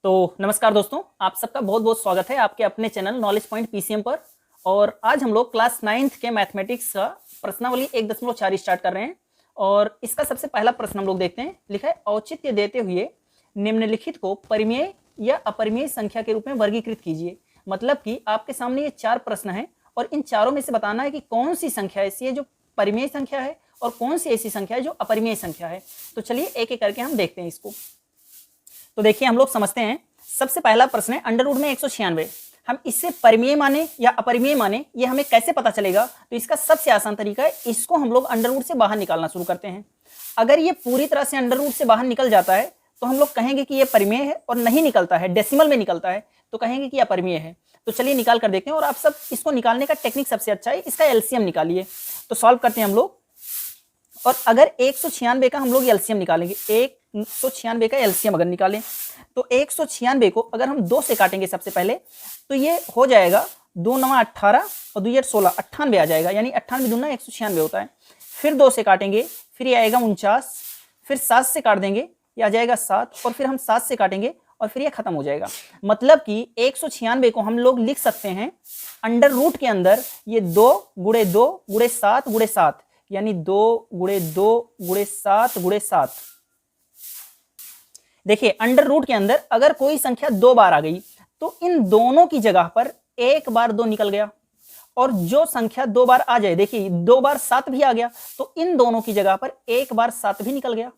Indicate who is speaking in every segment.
Speaker 1: तो नमस्कार दोस्तों, आप सबका बहुत बहुत स्वागत है आपके अपने चैनल नॉलेज पॉइंट पीसीएम पर। और आज हम लोग क्लास 9th के मैथमेटिक्स का प्रश्नावली 1.4 स्टार्ट कर रहे हैं। और इसका सबसे पहला प्रश्न हम लोग देखते हैं। लिखा है, औचित्य देते हुए निम्नलिखित को परिमेय या अपरिमेय संख्या के रूप में वर्गीकृत कीजिए। मतलब कि आपके सामने ये 4 प्रश्न हैं और इन चारों में से बताना है कि कौन सी संख्या ऐसी है जो परिमेय संख्या है और कौन सी ऐसी संख्या है जो अपरिमेय संख्या है। तो चलिए एक एक करके हम देखते हैं इसको। तो देखिए हम लोग समझते हैं। सबसे पहला प्रश्न है अंडर रूट में 196। हम इससे परिमेय माने या अपरिमेय माने ये हमें कैसे पता चलेगा? तो इसका सबसे आसान तरीका है, इसको हम लोग अंडर रूट से बाहर निकालना शुरू करते हैं। अगर ये पूरी तरह से अंडर रूट से बाहर निकल जाता है तो हम लोग कहेंगे कि ये परिमेय है, और नहीं निकलता है, डेसिमल में निकलता है, तो कहेंगे कि अपरिमेय है। तो चलिए निकाल कर देखते हैं। और आप सब इसको निकालने का टेक्निक सबसे अच्छा है, इसका एलसीएम निकालिए। तो सॉल्व करते हैं हम लोग। और अगर 196 का हम लोग एलसीएम निकालेंगे, 196 का एलसीएम अगर निकालें तो 196 को अगर हम 2 से काटेंगे सबसे पहले, तो ये हो जाएगा 2 9 18 और 2 8 16, 98 आ जाएगा। यानी 98 दूना 196 होता है। फिर 2 से काटेंगे, फिर ये आएगा 49, फिर 7 से काट देंगे, ये आ जाएगा 7, और फिर हम 7 से काटेंगे और फिर ये खत्म हो जाएगा। मतलब कि 196 को हम लोग लिख सकते हैं अंडर रूट के अंदर ये 2 गुणे 2 गुणे 7 गुणे 7, यानी 2 गुणे 2 गुणे 7 गुणे 7। देखिए अंडर रूट के अंदर अगर कोई संख्या 2 बार आ गई तो इन दोनों की जगह पर एक बार 2 निकल गया। और जो संख्या 2 बार आ जाए, देखिए 2 बार 7 भी आ गया, तो इन दोनों की जगह पर एक बार 7 भी निकल गया।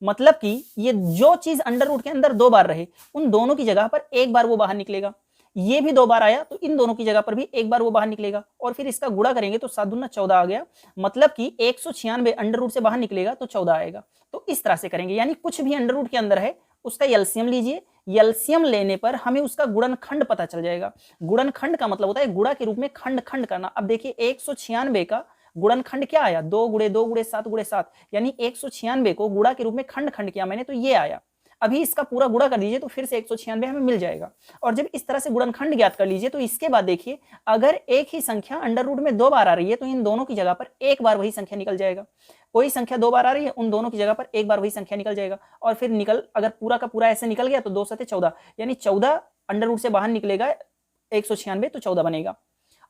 Speaker 1: मतलब कि ये जो चीज अंडर रूट के अंदर 2 बार रहे उन दोनों की जगह पर एक बार वो बाहर निकलेगा। ये भी 2 बार आया तो इन दोनों की जगह पर भी एक बार वो बाहर निकलेगा। और फिर इसका गुणा करेंगे तो 7 दूना 14 आ गया। मतलब कि 196 अंडर रूट से बाहर निकलेगा तो 14 आएगा। तो इस तरह से करेंगे, यानी कुछ भी अंडर रूट के अंदर है उसका एलसीएम लीजिए। एलसीएम लेने पर हमें उसका गुणनखंड पता चल जाएगा। गुणनखंड का मतलब होता है गुणा के रूप में खंड खंड करना। अब देखिए 196 का गुणनखंड क्या आया? 2 गुणे 2 गुणे 7 गुणे 7, यानी 196 को गुणा के रूप में खंड खंड किया मैंने, तो ये आया। अभी इसका पूरा गुणा कर दीजिए तो फिर से 196 हमें मिल जाएगा। और जब इस तरह से गुणनखंड ज्ञात कर लीजिए तो इसके बाद देखिए अगर एक ही संख्या अंडर रूट में 2 बार आ रही है तो इन दोनों की जगह पर एक बार वही संख्या निकल जाएगा। कोई संख्या 2 बार आ रही है, उन दोनों की जगह पर एक बार वही संख्या निकल जाएगा। और फिर अगर पूरा का पूरा ऐसे निकल गया तो 2 7 14, यानी 14 अंडर रूट से बाहर निकलेगा 196, तो 14 बनेगा।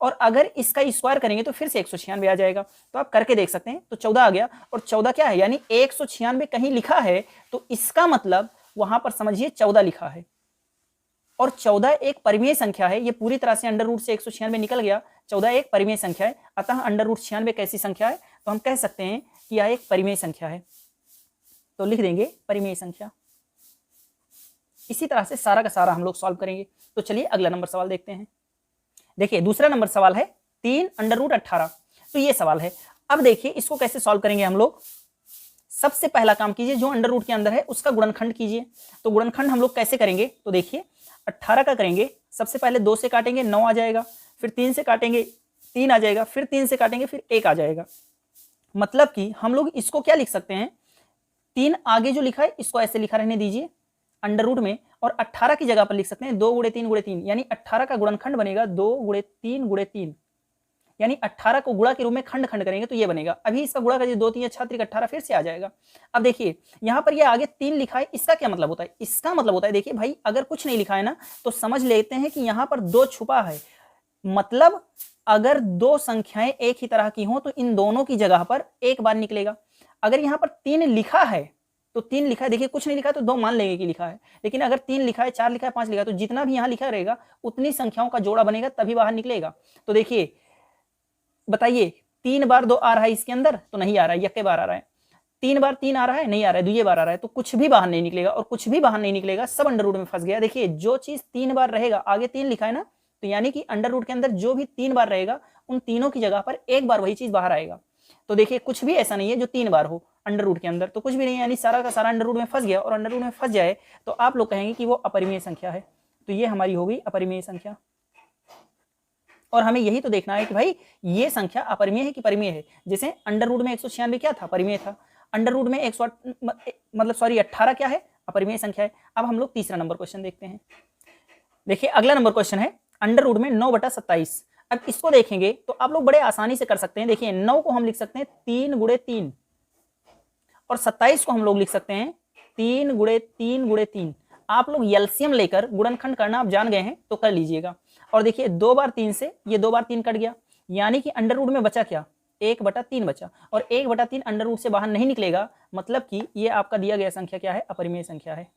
Speaker 1: और अगर इसका स्क्वायर करेंगे तो फिर से 196 आ जाएगा। तो आप करके देख सकते हैं। तो 14 आ गया। और 14 क्या है? यानी 196 कहीं लिखा है तो इसका मतलब वहां पर समझिए 14 लिखा है। और 14 एक परिमेय संख्या है। ये पूरी तरह से अंडर रूट से 196 निकल गया। 14 एक परिमेय संख्या है। अतः अंडर रूट 96 कैसी संख्या है? तो हम कह सकते हैं कि यह एक परिमेय संख्या है। तो लिख देंगे परिमेय संख्या। इसी तरह से सारा का सारा हम लोग सॉल्व करेंगे। तो चलिए अगला नंबर सवाल देखते हैं। देखिए दूसरा नंबर सवाल है 3 अंडर रूट 18। तो ये सवाल है। अब देखिए इसको कैसे सॉल्व करेंगे हम लोग। सबसे पहला काम कीजिए, जो अंडर रूट के अंदर है उसका गुणनखंड कीजिए। तो गुणनखंड हम लोग कैसे करेंगे? तो देखिए 18 का करेंगे, सबसे पहले 2 से काटेंगे 9 आ जाएगा, फिर 3 से काटेंगे 3 आ जाएगा, फिर 3 से काटेंगे फिर 1 आ जाएगा। मतलब कि हम लोग इसको क्या लिख सकते हैं, 3 आगे जो लिखा है इसको ऐसे लिखा रहने दीजिए अंडर रूट में, और 18 की जगह पर लिख सकते हैं 2 गुणे 3 गुणे 3, यानी 18 का गुणनखंड बनेगा 2 गुणे 3 गुणे 3, यानी 18 को गुणा के रूप में खंड खंड करेंगे तो ये बनेगा। अभी इसका गुणा करिए 2 3 6 18 फिर से आ जाएगा। अब देखिए यहाँ पर ये आगे 3 लिखा है, इसका क्या मतलब होता है? इसका मतलब होता है, देखिए भाई अगर कुछ नहीं लिखा है ना तो समझ लेते हैं कि यहाँ पर 2 छुपा है। मतलब अगर 2 संख्याएं एक ही तरह की हो तो इन दोनों की जगह पर एक बार निकलेगा। अगर यहाँ पर 3 लिखा है तो 3 लिखा है, देखिए कुछ नहीं लिखा है तो 2 मान लेंगे कि लिखा है। लेकिन अगर 3 लिखा है, 4 लिखा है, 5 लिखा है, तो जितना भी यहाँ लिखा रहेगा उतनी संख्याओं का जोड़ा बनेगा तभी बाहर निकलेगा। तो देखिए बताइए 3 बार 2 आ रहा है इसके अंदर? तो नहीं आ रहा है, यक्के बार आ रहा है। 3 बार 3 आ रहा है? नहीं आ रहा है, दुइये बार आ रहा है। तो कुछ भी बाहर नहीं निकलेगा, और कुछ भी बाहर नहीं निकलेगा, सब अंडर रूट में फंस गया। देखिए जो चीज 3 बार रहेगा, आगे 3 लिखा है ना, तो यानी कि अंडर रूट के अंदर जो भी 3 बार रहेगा उन तीनों की जगह पर एक बार वही चीज बाहर आएगा। तो देखिए कुछ भी ऐसा नहीं है जो 3 बार हो अंडर रूट के अंदर, तो कुछ भी नहीं, यानी सारा का सारा अंडर रूट में फंस गया। और अंडर रूट में फंस जाए तो आप लोग कहेंगे कि वो अपरिमेय संख्या है। तो ये हमारी हो गई अपरिमेय संख्या। और हमें यही तो देखना है कि भाई ये संख्या अपरिमेय है कि परिमेय है। जैसे अंडर रूट में 196 क्या था? परिमेय था। अंडर रूट में 18 क्या है? अपरिमेय संख्या है। अब हम लोग तीसरा नंबर क्वेश्चन देखते हैं। देखिए अगला नंबर क्वेश्चन है अंडर रूट में 9/27। अब इसको देखेंगे तो आप लोग बड़े आसानी से कर सकते हैं। देखिए 9 को हम लिख सकते हैं 3 गुणे 3, और 27 को हम लोग लिख सकते हैं 3 गुणे 3 गुणे 3। आप लोग एलसीएम लेकर गुणनखंड करना आप जान गए हैं तो कर लीजिएगा। और देखिए 2 बार 3 से ये 2 बार 3 कट गया, यानी कि अंडर रूट में बचा क्या, 1/3 बचा, और 1/3 अंडर रूट से बाहर नहीं निकलेगा, मतलब कि ये आपका दिया गया संख्या क्या है, अपरिमेय संख्या है।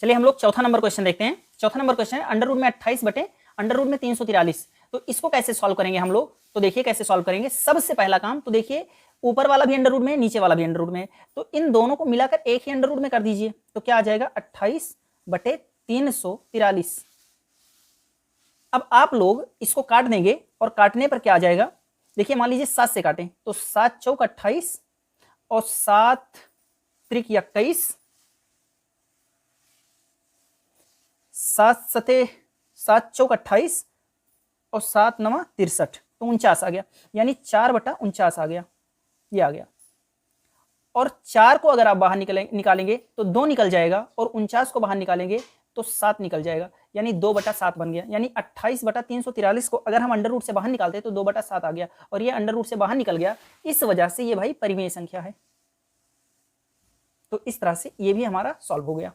Speaker 1: चलिए हम लोग चौथा नंबर क्वेश्चन देखते हैं। चौथा नंबर क्वेश्चन है अंडर रूट में 28 बटे अंडर रूट में 343। तो इसको कैसे सॉल्व करेंगे हम लोग, तो देखिए कैसे सॉल्व करेंगे। सबसे पहला काम तो देखिए ऊपर वाला भी अंडर रूट में, नीचे वाला भी अंडर रूट में, तो इन दोनों को मिलाकर एक ही अंडर रूट में कर दीजिए। तो क्या आ जाएगा 28 बटे 343। अब आप लोग इसको काट देंगे और काटने पर क्या आ जाएगा, देखिए मान लीजिए 7 से काटें तो 7 चौक 28 और 7 त्रिक 21, 7 चौक 28 और 7 नवा 63, तो 49 आ गया, यानी 4/49 आ गया, ये आ गया। और 4 को अगर आप बाहर निकालेंगे तो 2 निकल जाएगा, और 49 को बाहर निकालेंगे तो 7 निकल जाएगा, यानी 2/7 बन गया। यानी 28/343 को अगर हम अंडर रूट से बाहर निकालते तो 2/7 आ गया, और ये अंडर रूट से बाहर निकल गया, इस वजह से ये भाई परिमेय संख्या है। तो इस तरह से ये भी हमारा सॉल्व हो गया।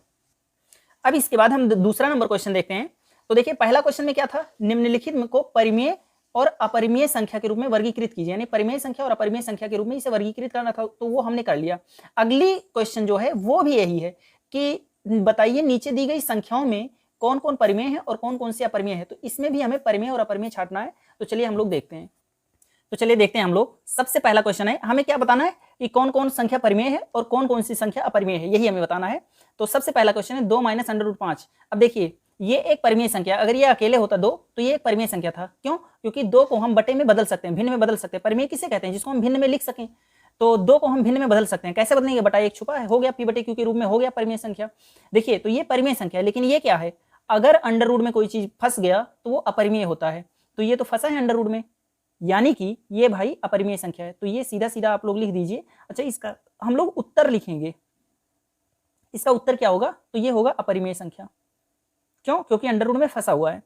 Speaker 1: अब इसके बाद हम दूसरा नंबर क्वेश्चन देखते हैं। तो देखिए पहला क्वेश्चन में क्या था, निम्नलिखित को परिमेय और अपरिमेय संख्या के रूप में वर्गीकृत कीजिए, यानी परिमेय संख्या और अपरिमेय संख्या के रूप में इसे वर्गीकृत करना था, तो वो हमने कर लिया। अगली क्वेश्चन जो है वो भी यही है कि बताइए नीचे दी गई संख्याओं में कौन कौन परिमेय है और कौन कौन सी अपरिमेय है। तो इसमें भी हमें परिमेय और अपरिमेय छांटना है। तो चलिए हम लोग देखते हैं। तो चलिए देखते हैं हम लोग। सबसे पहला क्वेश्चन है, हमें क्या बताना है कि कौन कौन संख्या परिमेय है और कौन कौन सी संख्या अपरिमेय है, यही हमें बताना है। तो सबसे पहला क्वेश्चन है 2 - √5। अब देखिए ये एक परिमेय संख्या, अगर ये अकेले होता 2 तो ये एक परिमेय संख्या था। क्यों? क्योंकि 2 को हम बटे में बदल सकते हैं, भिन्न में बदल सकते हैं। परिमेय किसे कहते हैं? जिसको हम भिन्न में लिख सकें। तो 2 को हम भिन्न में बदल सकते हैं। कैसे बदलेंगे? बटा 1 छुपा है, हो गया p/q के रूप में, हो गया परिमेय संख्या। देखिए तो ये परिमेय संख्या है, लेकिन ये क्या है, अगर अंडर रूट में कोई चीज फंस गया तो वो अपरिमेय होता है। तो ये तो फंसा है अंडर रूट में, यानी कि ये भाई अपरिमेय संख्या है। तो ये सीधा सीधा आप लोग लिख दीजिए। अच्छा इसका हम लोग उत्तर लिखेंगे, इसका उत्तर क्या होगा, तो ये होगा अपरिमेय संख्या। क्यों? क्योंकि अंडर रूट में फंसा हुआ है।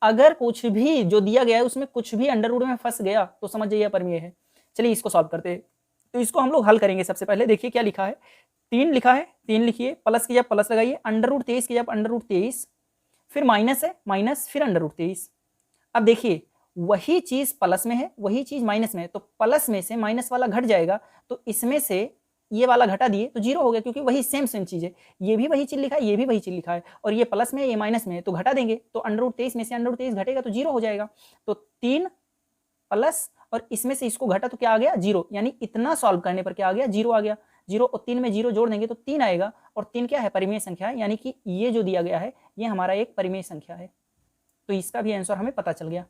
Speaker 1: अगर कुछ भी जो दिया गया है उसमें कुछ भी अंडर रूट में फंस गया तो समझ जाइए अपरिमेय है। चलिए इसको सॉल्व करते हैं। तो इसको हम लोग हल करेंगे। सबसे पहले देखिए क्या लिखा है, 3 लिखा है, 3 लिखिए, प्लस की जब प्लस लगाइए, अंडर रूट 23 की जब अंडर रूट 23, फिर माइनस है, माइनस, फिर अंडर रूट 23। अब देखिए वही चीज प्लस में है, वही चीज माइनस में है, तो प्लस में से माइनस वाला घट जाएगा, तो इसमें से ये वाला घटा दिए तो 0 हो गया, क्योंकि वही सेम चीज है। ये भी वही चीज लिखा है, ये भी वही चीज लिखा है, और ये प्लस में है, ये माइनस में है, तो घटा देंगे तो अंडर रूट 23 में से अंडर रूट 23 घटेगा तो 0 हो जाएगा। तो 3 प्लस और इसमें से इसको घटा तो क्या आ गया, 0, यानी इतना सॉल्व करने पर क्या आ गया, 0 आ गया। 0 और 3 में 0 जोड़ देंगे तो 3 आएगा, और 3 क्या है, परिमेय संख्या है, यानी कि ये जो दिया गया है ये हमारा एक परिमेय संख्या है। तो इसका भी आंसर हमें पता चल गया।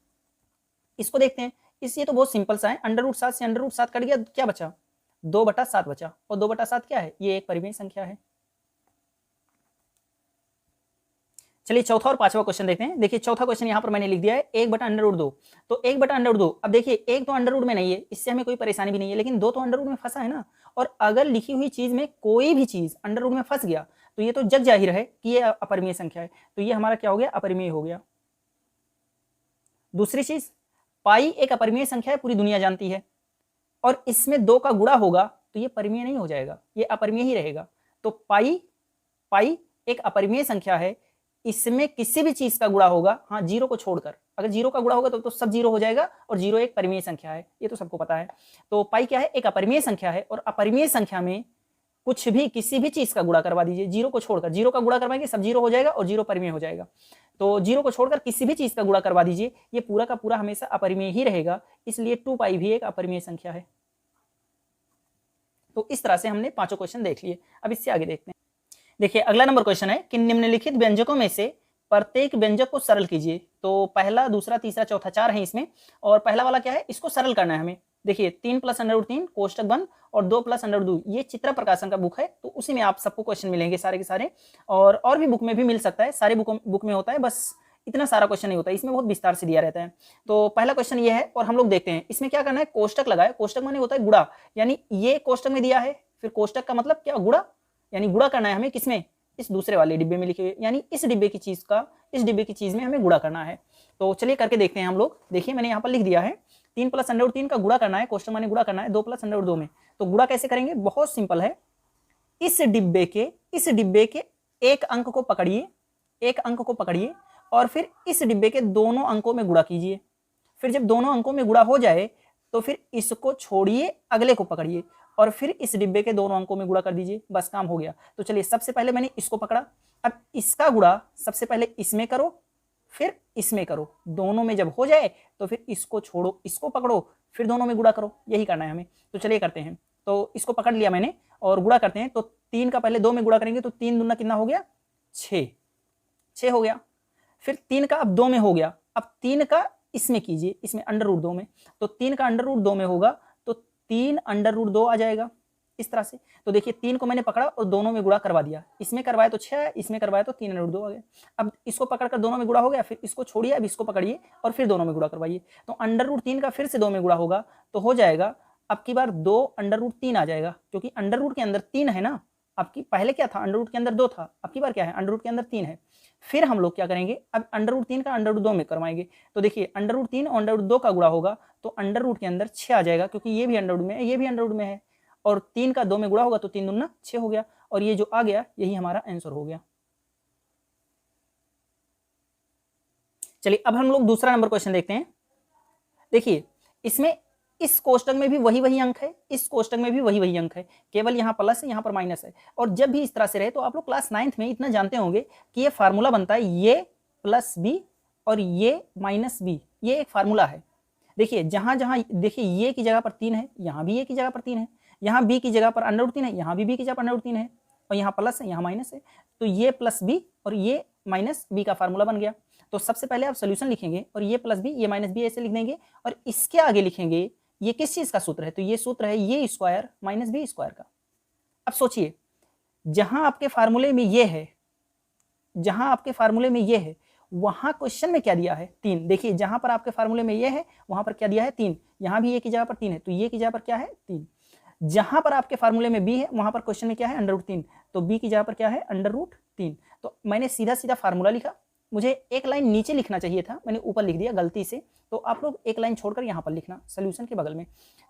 Speaker 1: इसको देखते हैं। ये तो बहुत सिंपल सा है, अंडर रूट 7 से अंडर रूट 7 कट गया, क्या बचा, 2/7 बचा, और 2/7 क्या है, ये एक परिमेय संख्या है। चलिए चौथा और पांचवा क्वेश्चन देखते हैं। देखिए चौथा क्वेश्चन यहाँ पर मैंने लिख दिया है 1/√2। तो 1/√2, अब देखिए एक तो अंडर रूट में नहीं है, इससे हमें कोई परेशानी भी नहीं है, लेकिन 2 तो अंडर रूट में फंसा है ना। और अगर लिखी हुई चीज में कोई भी चीज अंडर रूट में फंस गया तो ये तो जग जाहिर है कि ये अपरिमेय संख्या है, तो ये हमारा क्या हो गया, अपरिमेय हो गया। दूसरी चीज, पाई एक अपरिमेय संख्या है, पूरी दुनिया जानती है, और इसमें 2 का गुणा होगा तो ये परिमेय नहीं हो जाएगा, ये अपरिमेय ही रहेगा। तो पाई एक अपरिमेय संख्या है, इसमें किसी भी चीज का गुणा होगा, हाँ 0 को छोड़कर, अगर 0 का गुणा होगा तो सब 0 हो जाएगा, और 0 एक परिमेय संख्या है, ये तो सबको पता है। तो पाई क्या है, एक अपरिमेय संख्या है, और अपरिमेय संख्या में कुछ भी किसी भी चीज का गुणा करवा दीजिए, 0 को छोड़कर, 0 का गुणा करवाएंगे सब 0 हो जाएगा, और 0 परिमेय हो जाएगा। तो 0 को छोड़कर किसी भी चीज का गुणा करवा दीजिए, ये पूरा का पूरा हमेशा अपरिमेय ही रहेगा, इसलिए 2 भी एक अपरिमेय संख्या है। तो इस तरह से हमने पांचों क्वेश्चन देख लिए। अब इससे आगे देखते हैं। देखिए अगला नंबर क्वेश्चन है कि निम्नलिखित व्यंजकों में से प्रत्येक व्यंजक को सरल कीजिए। तो पहला, दूसरा, तीसरा, चौथा, 4 है इसमें, और पहला वाला क्या है, इसको सरल करना है हमें। देखिए 3 + √3 कोष्टक बंद, और 2 + √2, ये चित्रा प्रकाशन का बुक है, तो उसी में आप सबको क्वेश्चन मिलेंगे सारे के सारे, और भी बुक में भी मिल सकता है, सारे बुक में होता है, बस इतना सारा क्वेश्चन नहीं होता, इसमें बहुत विस्तार से दिया रहता है। तो पहला क्वेश्चन ये है, और हम लोग देखते हैं इसमें क्या करना है, कोष्टक लगाए, कोष्टक माने होता है गुणा, यानी ये कोष्टक में दिया है, फिर कोष्टक का मतलब क्या, गुणा, यानी गुणा करना है हमें, किसमें, इस दूसरे वाले डिब्बे में लिखे हुए, यानी इस डिब्बे की चीज का इस डिब्बे की चीज में हमें गुणा करना है। तो चलिए करके देखते हैं हम लोग। देखिए मैंने यहाँ पर लिख दिया है 3 + √3 का गुणा करना है, कोष्टक माने गुणा करना है 2 + √2 में। तो गुणा कैसे करेंगे, बहुत सिंपल है। इस डिब्बे के एक अंक को पकड़िए, एक अंक को पकड़िए और फिर इस डिब्बे के दोनों अंकों में गुणा कीजिए। फिर जब दोनों अंकों में गुणा हो जाए तो फिर इसको छोड़िए, अगले को पकड़िए और फिर इस डिब्बे के दोनों अंकों में गुणा कर दीजिए, बस काम हो गया। तो चलिए सबसे पहले मैंने इसको पकड़ा, अब इसका गुणा सबसे पहले इसमें करो फिर इसमें करो, दोनों में जब हो जाए तो फिर इसको छोड़ो, इसको पकड़ो, फिर दोनों में गुणा करो, यही करना है हमें। तो चलिए करते हैं। तो इसको पकड़ लिया मैंने और गुणा करते हैं। तो 3 का पहले 2 में गुणा करेंगे तो 3 दूना कितना हो गया 6, 6 हो गया। फिर 3 का अब 2 में हो गया, अब 3 का इसमें कीजिए, इसमें अंडर रूट 2 में, तो 3 का अंडर रूट 2 में होगा तो 3 अंडर रूट 2 आ जाएगा इस तरह से। तो देखिए 3 को मैंने पकड़ा और दोनों में गुणा करवा दिया, इसमें करवाया तो 6, इसमें करवाया तो 3 अंडर रूट 2 आ गया। अब इसको पकड़कर दोनों में गुणा हो गया, फिर इसको छोड़िए, अब इसको पकड़िए और फिर दोनों में गुणा करवाइए। तो अंडर रूट 3 का फिर से 2 में गुणा होगा तो हो जाएगा अब की बार 2 अंडर रूट 3 आ जाएगा, क्योंकि अंडर रूट के अंदर 3 है ना। अब की पहले क्या था, अंडर रूट के अंदर 2 था, अब की बार क्या है, अंडर रूट के अंदर 3 है। फिर हम लोग क्या करेंगे, अब अंडर रूट 3 का अंडर रूट 2 में करवाएंगे। तो देखिए अंडर रूट 3 और अंडर रूट 2 का गुणा होगा तो अंडर रूट के अंदर 6 आ जाएगा, क्योंकि ये भी अंडर रूट में है, ये भी अंडर रूट में है, और 3 का 2 में गुणा होगा तो 3 दूना 6 हो गया, और ये जो आ गया यही हमारा आंसर हो गया। चलिए अब हम लोग दूसरा नंबर क्वेश्चन देखते हैं। देखिए इसमें इस कोष्टक में भी वही अंक है, इस कोष्टक में भी वही अंक है, केवल यहाँ प्लस है, यहाँ पर माइनस है। और जब भी इस तरह से रहे तो आप लोग क्लास 9th में इतना जानते होंगे कि ये फार्मूला बनता है ये प्लस बी और ये माइनस बी, ये एक फार्मूला है। देखिए जहां जहां देखिए ये की जगह पर 3 है, यहाँ भी ये की जगह पर 3 है, यहाँ बी की जगह पर अंडर रूट 3 है, यहाँ भी बी की जगह पर अंडर रूट 3 है, और यहाँ प्लस है, यहाँ माइनस है, तो ये प्लस बी और ये माइनस बी का फार्मूला बन गया। तो सबसे पहले आप सोल्यूशन लिखेंगे और ये प्लस बी ये माइनस बी ऐसे लिख देंगे, और इसके आगे लिखेंगे ये किस चीज का सूत्र है, तो ये सूत्र है a square minus B square का। अब सोचिए जहां आपके फार्मूले में ये है, जहां आपके फार्मूले में ये है वहां क्वेश्चन में क्या दिया है 3। देखिए जहां पर आपके फार्मूले में ये है वहां पर क्या दिया है 3, यहां भी ये की जगह पर 3 है तो ये की जगह पर क्या है 3। जहां पर आपके फार्मूले में बी है वहां पर क्वेश्चन में क्या है अंडर रूट 3, तो बी की जगह पर क्या है अंडर रूट 3। तो मैंने सीधा सीधा फार्मूला लिखा, मुझे एक लाइन नीचे लिखना चाहिए था, मैंने ऊपर लिख दिया गलती से। तो आप लोग एक लाइन छोड़कर यहाँ पर लिखना सोल्यूशन के बगल में,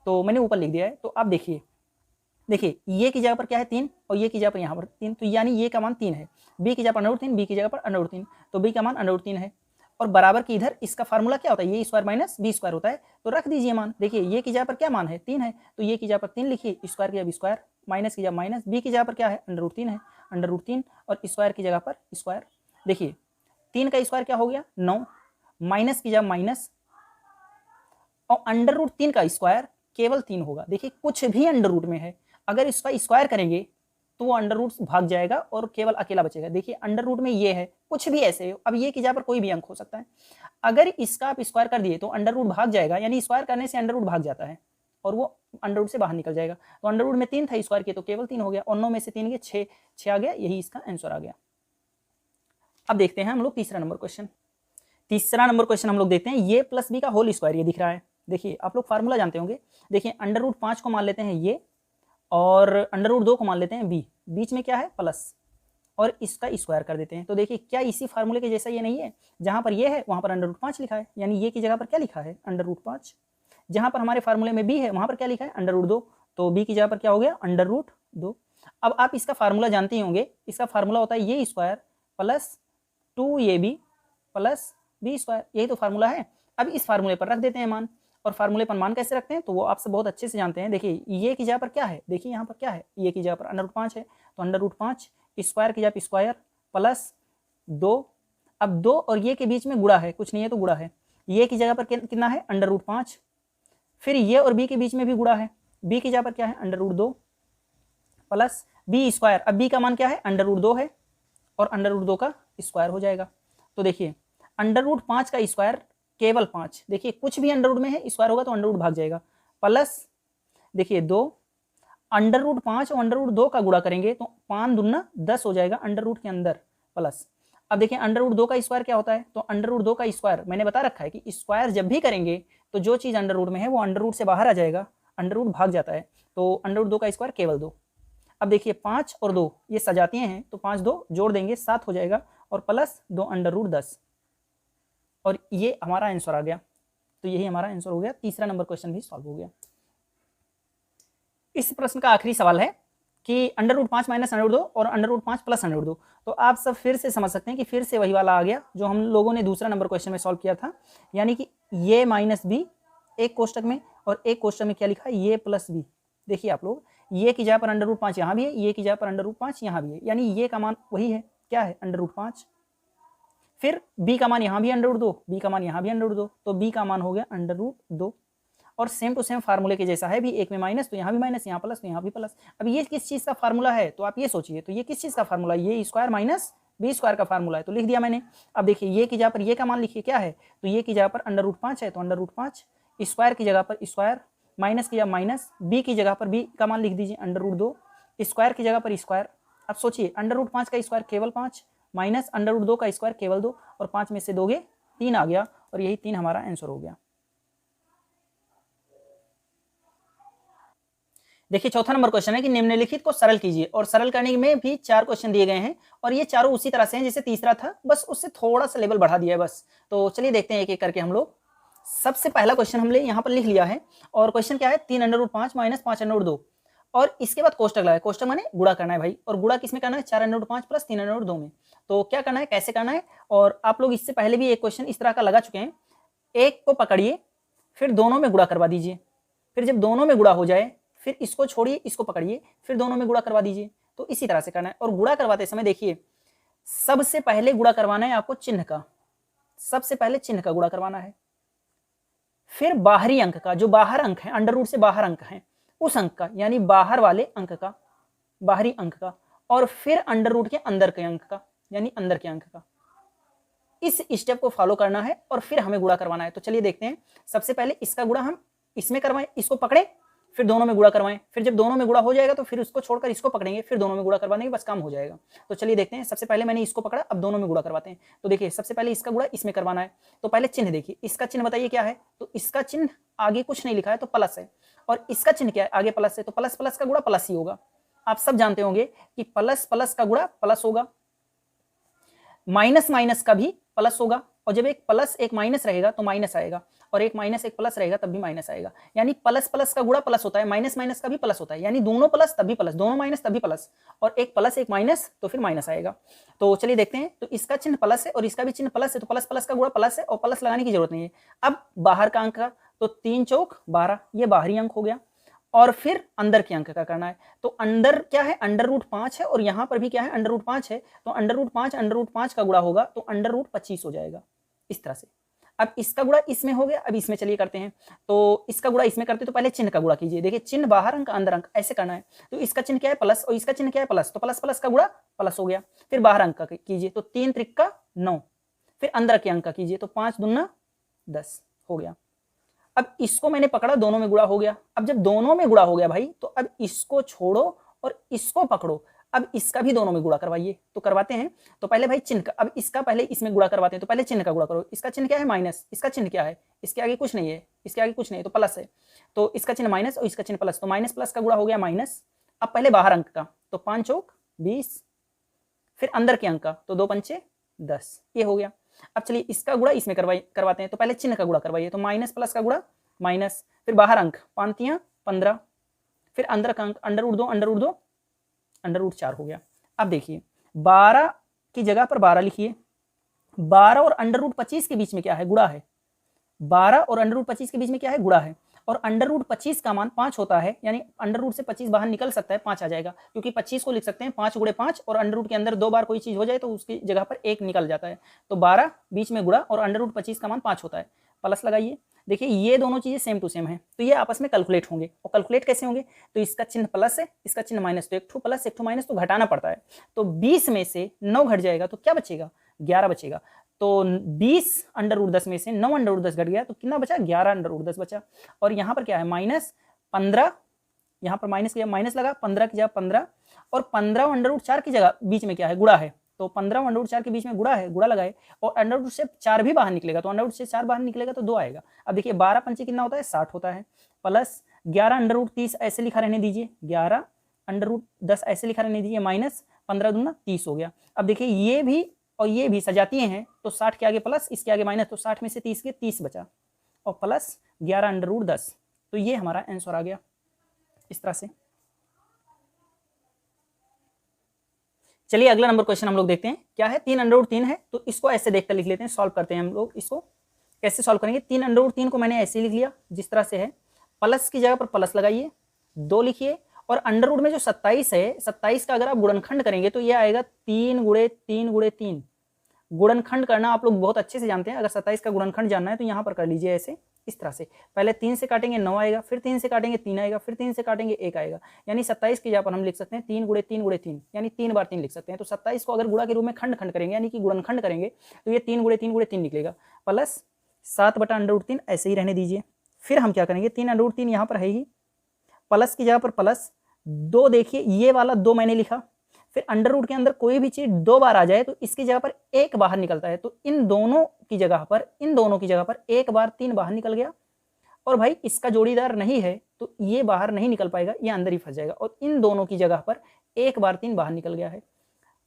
Speaker 1: तो मैंने ऊपर लिख दिया है। तो आप देखिए ये की जगह पर क्या है 3 और ये की जगह पर यहाँ पर 3, तो यानी ये का मान 3 है, बी की जगह पर अंडर रूट 3, बी की जगह पर अंडर रूट 3, तो बी का मान अंडर रूट 3 है। और बराबर की इधर इसका फार्मूला क्या होता है, a square minus B square होता है, तो रख दीजिए मान। देखिए ये की जगह पर क्या मान है 3 है, तो ये की जगह पर 3 लिखिए, स्क्वायर की जगह स्क्वायर, माइनस की जगह माइनस, बी की जगह पर क्या है अंडर रूट 3 है, अंडर रूट 3 और स्क्वायर की जगह पर स्क्वायर। देखिए 3 का स्क्वायर क्या हो गया 9, माइनस की जगह माइनस, और अंडर रूट 3 का स्क्वायर केवल 3 होगा। देखिए कुछ भी अंडर रूट में है, अगर इसका स्क्वायर करेंगे तो वो अंडर रूट भाग जाएगा और केवल अकेला बचेगा। देखिए अंडर रूट में ये है, कुछ भी ऐसे हो, अब ये की जगह पर कोई भी अंक हो सकता है, अगर इसका आप स्क्वायर कर दिए तो अंडर रूट भाग जाएगा, यानी स्क्वायर करने से अंडर रूट भाग जाता है और वो अंडर रूट से बाहर निकल जाएगा। तो अंडर रूट में 3 था, स्क्वायर किया तो केवल 3 हो गया, और 9 में से 3 गए 6 आ गया, यही इसका आंसर आ गया। अब देखते हैं हम लोग तीसरा नंबर क्वेश्चन। तीसरा नंबर क्वेश्चन हम लोग देखते हैं, ये प्लस बी का होल स्क्वायर ये दिख रहा है। देखिए आप लोग फार्मूला जानते होंगे, देखिए अंडर रूट 5 को मान लेते हैं ये, और अंडर रूट 2 को मान लेते हैं बी, बीच में क्या है प्लस, और इसका स्क्वायर कर देते हैं। तो देखिए क्या इसी फार्मूले के जैसा ये नहीं है, जहां पर ये है वहां पर अंडर रूट 5 लिखा है, यानी ये की जगह पर क्या लिखा है अंडर रूट 5, जहां पर हमारे फार्मूले में बी है वहां पर क्या लिखा है अंडर रूट 2, तो बी की जगह पर क्या हो गया अंडर रूट 2। अब आप इसका फार्मूला जानते ही होंगे, इसका फार्मूला होता है a square plus 2ab plus b square, यही तो फार्मूला है। अब इस फार्मूले पर रख देते हैं मान, और फार्मूले पर मान कैसे रखते हैं तो वो आपसे बहुत अच्छे से जानते हैं। देखिए ये की जगह पर क्या है, देखिए यहाँ पर क्या है, ये की जगह पर अंडर रूट 5 है, तो अंडर रूट 5 स्क्वायर की जगह पर स्क्वायर प्लस 2, अब 2 और ये के बीच में गुणा है, कुछ नहीं है तो गुणा है, ये की जगह पर कितना है अंडर रूट 5, फिर ये और बी के बीच में भी गुणा है, बी की जगह पर क्या है under root 2 plus b square, अब बी का मान क्या है अंडर रूट 2 है, और अंडर रूट 2 का स्क्वायर हो जाएगा। तो देखिए अंडर रूट 5 का स्क्वायर केवल 5, देखिए कुछ भी अंडर रूट में है स्क्वायर होगा तो अंडर रूट भाग जाएगा, प्लस देखिए 2, अंडर रूट 5 और अंडर रूट 2 का गुणा करेंगे तो 5 दूना 10 हो जाएगा अंडर रूट के अंदर, प्लस अब देखिए अंडर रूट 2 का स्क्वायर क्या होता है, तो अंडर रूट 2 का स्क्वायर मैंने बता रखा है कि स्क्वायर जब भी करेंगे तो जो चीज अंडर रूट में है वो अंडर रूट से बाहर आ जाएगा, अंडर रूट भाग जाता है, तो अंडर रूट 2 का स्क्वायर केवल 2। अब देखिए 5 और 2 ये सजातीय हैं, तो 5 2 जोड़ देंगे 7 हो जाएगा, और प्लस 2 अंडर रूट 10, और ये हमारा आंसर आ गया। तो यही हमारा आंसर हो गया, तीसरा नंबर क्वेश्चन भी सॉल्व हो गया। इस प्रश्न का आखिरी सवाल है कि √5 माइनस √2 और √5 प्लस √2। तो आप सब फिर से समझ सकते हैं कि फिर से वही वाला आ गया जो हम लोगों ने दूसरा नंबर क्वेश्चन में सॉल्व किया था, यानी कि ये माइनस बी एक कोष्टक में और एक कोष्टक में क्या लिखा है, ये प्लस बी। देखिए आप लोग, ये की जगह पर √5 यहाँ भी है, ये की जगह पर √5 यहाँ भी है, यानी ये का मान वही है, क्या है, √5। फिर b का मान यहाँ भी √2, b का मान यहाँ भी √2, तो b का मान हो गया √2। और सेम टू सेम फार्मूले के जैसा है भी, एक में माइनस तो यहाँ भी माइनस, यहाँ प्लस तो यहाँ भी प्लस। अब ये किस चीज का फार्मूला है, तो आप ये सोचिए, तो ये किस चीज का फार्मूला है, a square minus B square का फार्मूला है, तो लिख दिया मैंने। अब देखिए ये की जगह पर ये का मान लिखिए क्या है, तो ये की जगह पर √5 है, तो √5, स्क्वायर की जगह पर स्क्वायर, माइनस की जगह माइनस, बी की जगह पर बी का मान लिख दीजिए √2, स्क्वायर की जगह पर स्क्वायर। अब सोचिए √5 का स्क्वायर केवल 5, माइनस √2 का स्क्वायर केवल 2, और 5 में से दोगे 3 आ गया, और यही 3 हमारा आंसर हो गया। देखिए चौथा नंबर क्वेश्चन है कि निम्नलिखित को सरल कीजिए, और सरल करने में भी 4 क्वेश्चन दिए गए हैं, और ये चारों उसी तरह से हैं जैसे तीसरा था, बस उससे थोड़ा सा लेवल बढ़ा दिया है बस। तो चलिए देखते हैं एक एक करके हम लोग। सबसे पहला क्वेश्चन हमने यहाँ पर लिख लिया है, और क्वेश्चन क्या है, 3 √5 माइनस 5 √2, और इसके बाद कोष्टक लगाए, कोष्टक माने गुणा करना है भाई, और गुणा किसमें करना है, 4 √5 प्लस 3 √2 में। तो क्या करना है, कैसे करना है, और आप लोग इससे पहले भी एक क्वेश्चन इस तरह का लगा चुके हैं। एक को पकड़िए, फिर दोनों में गुणा करवा दीजिए, फिर जब दोनों में गुणा हो जाए फिर इसको छोड़िए, इसको पकड़िए, फिर दोनों में गुणा करवा दीजिए। तो इसी तरह से करना है, और गुणा करवाते समय देखिए सबसे पहले गुणा करवाना है आपको चिन्ह का, सबसे पहले चिन्ह का गुणा करवाना है, फिर बाहरी अंक का, जो बाहर अंक है, अंडर रूट से बाहर अंक है उस अंक का, यानी बाहर वाले अंक का, बाहरी अंक का, और फिर अंडर रूट के अंदर के अंक का, यानी अंदर के अंक का। इस स्टेप को फॉलो करना है और फिर हमें गुणा करवाना है। तो चलिए देखते हैं, सबसे पहले इसका गुणा हम इसमें करवाएं, इसको पकड़े, फिर दोनों में गुणा करवाएं, फिर जब दोनों में गुणा हो जाएगा तो फिर उसको छोड़कर इसको पकड़ेंगे, फिर दोनों में गुणा करवा देंगे, बस काम हो जाएगा। तो चलिए देखते हैं, सबसे पहले मैंने इसको पकड़ा, अब दोनों में गुणा करवाते हैं। तो देखिए सबसे पहले इसका गुणा इसमें करवाना है, तो पहले चिन्ह देखिए, इसका चिन्ह बताइए क्या है, तो इसका चिन्ह आगे कुछ नहीं लिखा है तो प्लस है, और इसका चिन्ह क्या है, आगे प्लस है, तो प्लस प्लस का गुणा प्लस ही होगा। आप सब जानते होंगे कि प्लस प्लस का गुणा प्लस होगा, माइनस माइनस का भी प्लस होगा, और जब एक प्लस एक माइनस रहेगा तो माइनस आएगा, और एक माइनस एक प्लस रहेगा तब भी माइनस आएगा, यानी प्लस प्लस का गुणा प्लस होता है, माइनस माइनस का भी प्लस होता है, यानी दोनों प्लस तभी प्लस, दोनों माइनस तभी प्लस, और एक प्लस एक माइनस तो फिर माइनस आएगा। तो चलिए देखते हैं, तो इसका चिन्ह प्लस है और इसका भी चिन्ह प्लस है, तो प्लस प्लस का गुणा प्लस है और प्लस लगाने की जरूरत नहीं है। अब बाहर का अंक का, तो 3 चौक 12, ये बाहरी अंक हो गया, और फिर अंदर के अंक का करना है। तो अंदर क्या है, √5 है, और यहाँ पर भी क्या है, √5 है, तो √5 का गुणा होगा तो √25 हो जाएगा, इस तरह से। अब इसका गुणा इसमें हो गया, अब इसमें चलिए करते हैं, तो इसका गुणा इसमें करते तो पहले चिन्ह का गुणा कीजिए, देखिए चिन्ह बाहर अंक अंदर अंक ऐसे करना है। तो इसका चिन्ह क्या है, प्लस, और इसका चिन्ह क्या है, प्लस, तो प्लस प्लस का गुणा प्लस हो गया, फिर बाहर अंक का कीजिए, तो 3 त्रिक 9, फिर अंदर के अंक का कीजिए, तो 5 दूना 10 हो गया। अब इसको मैंने पकड़ा, दोनों में गुणा हो गया, अब जब दोनों में गुणा हो गया भाई, तो अब इसको छोड़ो और इसको पकड़ो, अब इसका भी दोनों में गुणा करवाइए। तो करवाते हैं, तो पहले भाई चिन्ह का, अब इसका पहले इसमें गुणा करवाते हैं, तो पहले चिन्ह का गुणा करो। इसका चिन्ह क्या है, माइनस, इसका चिन्ह क्या है, इसके आगे कुछ नहीं है, इसके आगे कुछ नहीं है तो प्लस है, तो इसका चिन्ह माइनस और इसका चिन्ह प्लस, तो माइनस प्लस का गुणा हो गया माइनस। अब पहले बाहर अंक का, तो 5 चौक 20, फिर अंदर के अंक का, तो 2 पंचे 10, ये हो गया। अब चलिए इसका गुणा इसमें करवाते हैं, तो पहले चिन्ह का गुणा करवाइए, तो माइनस प्लस का गुणा माइनस, फिर बाहर अंक 5 15, फिर अंदर का अंक √2 4 हो गया। अब देखिए 12 की जगह पर 12 लिखिए, 12 और √25 के बीच में क्या है, गुणा है, 12 और √25 के बीच में क्या है, गुणा है, और √25 का मान 5 होता है, यानी अंडर से 25 बाहर निकल सकता है, 5 आ जाएगा, क्योंकि 25 को लिख सकते हैं 5 × 5, और अंडर के अंदर 2 बार कोई चीज हो जाए तो उसकी जगह पर 1 निकल जाता है। तो 12 बीच में गुणा और √25 का मान 5 होता है, प्लस लगाइए। देखिए ये दोनों चीजें सेम टू सेम है, तो ये आपस में कैलकुलेट होंगे, और कैलकुलेट कैसे होंगे, तो इसका चिन्ह प्लस है, इसका चिन्ह माइनस, तो एक ठू प्लस एक ठू माइनस, तो घटाना पड़ता है। तो 20 में से 9 घट जाएगा तो क्या बचेगा, 11 बचेगा। तो 20 √10 में से 9 √10 घट गया तो कितना बचा, 11 √10 बचा। और यहाँ पर क्या है, -15, यहाँ पर माइनस किया, माइनस लगा, 15 की जगह 15, और 15 √4 की जगह बीच में क्या है, गुणा है, तो 15 √4 के बीच में गुणा है, गुणा लगाए, और अंडर से 4 भी बाहर निकलेगा, तो अंडर से 4 बाहर निकलेगा तो 2 आएगा। अब देखिए 12 पंचे कितना होता है, 60 होता है, प्लस 11 √30 ऐसे लिखा रहने दीजिए, 11 √10 ऐसे लिखा रहने दीजिए, माइनस 15 दूना 30 हो गया। अब देखिए ये भी और ये भी सजातीय हैं, तो 60 के आगे प्लस, इसके आगे माइनस, तो 60 में से 30 के 30 बचा, और प्लस 11 √10, तो ये हमारा आंसर आ गया इस तरह से। चलिए अगला नंबर क्वेश्चन हम लोग देखते हैं क्या है। 3√3 है तो इसको ऐसे देखकर लिख लेते हैं, सॉल्व करते हैं हम लोग। इसको कैसे सॉल्व करेंगे? 3√3 को मैंने ऐसे लिख लिया जिस तरह से है, प्लस की जगह पर प्लस लगाइए, 2 लिखिए, और अंडर रूट में जो 27 है, 27 का अगर आप गुणनखंड करेंगे तो ये आएगा 3 गुणे 3 गुणे 3। गुणनखंड करना आप लोग बहुत अच्छे से जानते हैं। अगर 27 का गुणनखंड जानना है तो यहाँ पर कर लीजिए ऐसे, इस तरह से। पहले 3 से काटेंगे 9 आएगा, फिर 3 से काटेंगे 3 आएगा, फिर 3 से काटेंगे 1 आएगा। यानी 27 की जगह पर हम लिख सकते हैं 3 गुणे 3 गुणे 3, यानी 3 बार 3 लिख सकते हैं। तो 27 को अगर गुणा के रूप में खंड खंड करेंगे यानी कि गुणनखंड करेंगे तो ये 3 गुणे 3 गुणे 3 निकलेगा, प्लस 7/√3 ऐसे ही रहने दीजिए। फिर हम क्या करेंगे, 3√3 यहाँ पर है ही, प्लस की जगह पर प्लस 2, देखिए ये वाला 2 मैंने लिखा। फिर अंडर रूट के अंदर कोई भी चीज 2 बार आ जाए तो इसकी जगह पर 1 बाहर निकलता है, तो इन दोनों की जगह पर 1 बार 3 बाहर निकल गया। और भाई इसका जोड़ीदार नहीं है तो ये बाहर नहीं निकल पाएगा, ये अंदर ही फंस जाएगा। और इन दोनों की जगह पर 1 बार 3 बाहर निकल गया है,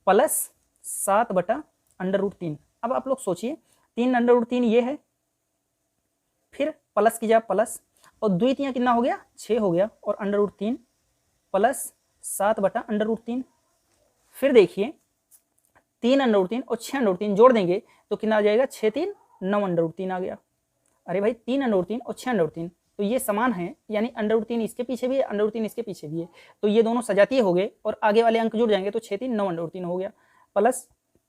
Speaker 1: प्लस 7/√3। अब आप लोग सोचिए 3√3 ये है, फिर प्लस की जगह प्लस, और द्वितीय कितना हो गया, 6 हो गया, और √3 प्लस 7/√3। फिर देखिए 3√3 और 6√3 जोड़ देंगे तो कितना आ जाएगा, 6 3 9/√3 आ गया। अरे भाई 3√3 और 6√3 तो ये समान है, यानी √3 इसके पीछे भी है, √3 इसके पीछे भी है, तो ये दोनों सजातीय हो गए और आगे वाले अंक जुड़ जाएंगे तो 6 3 9/√3 हो गया, प्लस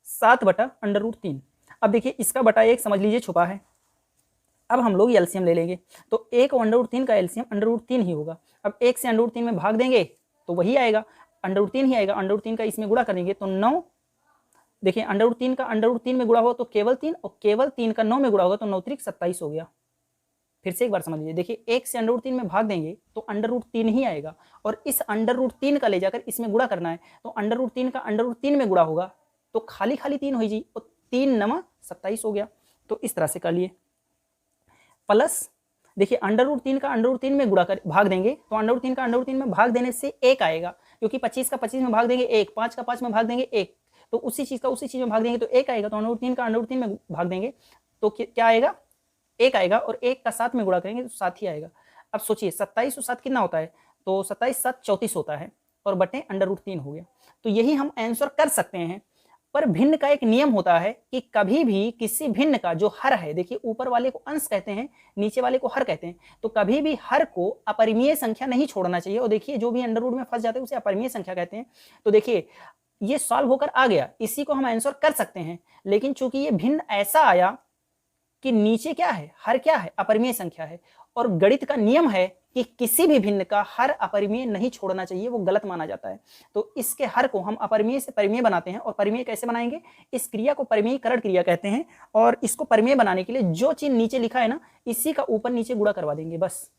Speaker 1: 7/√3। अब देखिए इसका बटा 1 समझ लीजिए छुपा है। अब हम लोग एलसीएम ले लेंगे तो 1 √3 का एलसीएम √3 ही होगा। अब 1 से √3 में भाग देंगे तो वही आएगा, √3 ही आएगा। √3 का इसमें गुणा करेंगे तो 9, देखिए √3 का √3 में गुणा हुआ तो केवल 3, और केवल 3 का 9 में गुणा होगा तो 9 3 27 हो गया। फिर से एक बार समझ लीजिए, देखिए 1 से √3 में भाग देंगे तो √3 ही आएगा, और इस √3 का ले जाकर इसमें गुणा करना है तो √3 का √3 में गुणा होगा तो खाली खाली 3 हो जी, और 3 9 27 हो गया। तो इस तरह से कर लिए, प्लस देखिए √3 का √3 में गुणा कर भाग देंगे तो √3 का √3 में भाग देने से 1 आएगा, क्योंकि 25 का 25 में भाग देंगे 1, 5 का 5 में भाग देंगे 1, तो उसी चीज का उसी चीज में भाग देंगे तो 1 आएगा। तो √3 का √3 में भाग देंगे तो क्या आएगा, 1 आएगा, और 1 का 7 में गुणा करेंगे तो 7 ही आएगा। अब सोचिए 27 और 7 कितना होता है, तो 27 7 34 होता है, और बटे √3 हो गया। तो यही हम आंसर कर सकते हैं। पर भिन्न का एक नियम होता है कि कभी भी किसी भिन्न का जो हर है, देखिए ऊपर वाले को अंश कहते हैं, नीचे वाले को हर कहते हैं, तो कभी भी हर को अपरिमेय संख्या नहीं छोड़ना चाहिए। और देखिए जो भी अंडर रूट में फंस जाते हैं उसे अपरिमेय संख्या कहते हैं। तो देखिए ये सॉल्व होकर आ गया, इसी को हम आंसर कर सकते हैं। लेकिन चूंकि ये भिन्न ऐसा आया कि नीचे क्या है, हर क्या है, अपरिमेय संख्या है, और गणित का नियम है कि किसी भी भिन्न का हर अपरिमेय नहीं छोड़ना चाहिए, वो गलत माना जाता है। तो इसके हर को हम अपरिमेय से परिमेय बनाते हैं। और परिमेय कैसे बनाएंगे, इस क्रिया को परिमेयीकरण क्रिया कहते हैं। और इसको परिमेय बनाने के लिए जो चीज नीचे लिखा है ना, इसी का ऊपर नीचे गुणा करवा देंगे बस।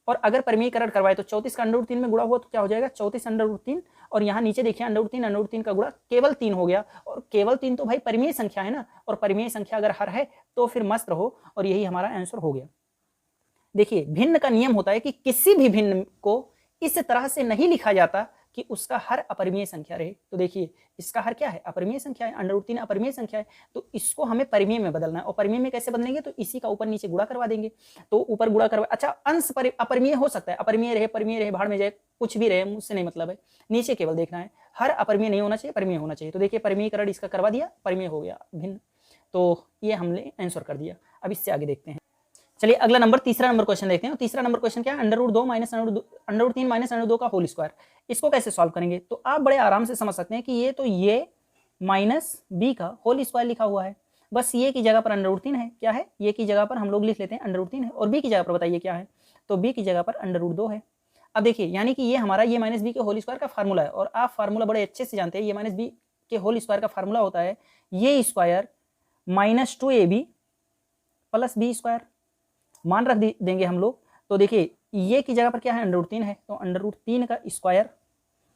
Speaker 1: और अगर परिमेयीकरण करवाए तो 34 का √3 में गुणा हुआ तो क्या हो जाएगा, 34 √3, और यहाँ नीचे देखिए √3 का गुणा केवल 3 हो गया। और केवल 3 तो भाई परिमेय संख्या है ना, और परिमेय संख्या अगर हर है तो फिर मस्त रहो, और यही हमारा आंसर हो गया। देखिए भिन्न का नियम होता है कि किसी भी भिन्न को इस तरह से नहीं लिखा जाता कि उसका हर अपरिमेय संख्या रहे। तो देखिए इसका हर क्या है, अपरिमेय संख्या है, √3 अपरिमेय संख्या है, तो इसको हमें परिमेय में बदलना है। और परिमेय में कैसे बदलेंगे, तो इसी का ऊपर नीचे गुणा करवा देंगे। तो ऊपर गुणा करवा, अच्छा अंश अपरिमेय हो सकता है, अपरिमेय रहे परिमेय रहे भाड़ में जाए, कुछ भी रहे, मुझसे नहीं मतलब है, नीचे केवल देखना है, हर अपरिमेय नहीं होना चाहिए, परिमेय होना चाहिए। तो देखिए परिमेयीकरण इसका करवा दिया, परिमेय हो गया भिन्न। तो ये हमने आंसर कर दिया। अब इससे आगे देखते हैं। चलिए अगला नंबर, तीसरा नंबर क्वेश्चन देखते हैं। तीसरा नंबर क्वेश्चन क्या है, √2 माइनस √3 माइनस √2 का होल स्क्वायर। इसको कैसे सॉल्व करेंगे, तो आप बड़े आराम से समझ सकते हैं कि ये माइनस बी का होल स्क्वायर लिखा हुआ है, बस ये की जगह पर √3 है। क्या है, ये की जगह पर हम लोग लिख लेते हैं √3 है, और बी की जगह पर बताइए क्या है, तो बी की जगह पर √2 है। अब देखिए यानी कि ये हमारा ये माइनस बी के होल स्क्वायर का फार्मूला है, और आप फार्मूला बड़े अच्छे से जानते हैं। ये माइनस बी के होल स्क्वायर का फार्मूला होता है a square -2ab plus b square, मान रख देंगे हम लोग। तो देखिए ये की जगह पर क्या है, √3 है, तो √3 का स्क्वायर,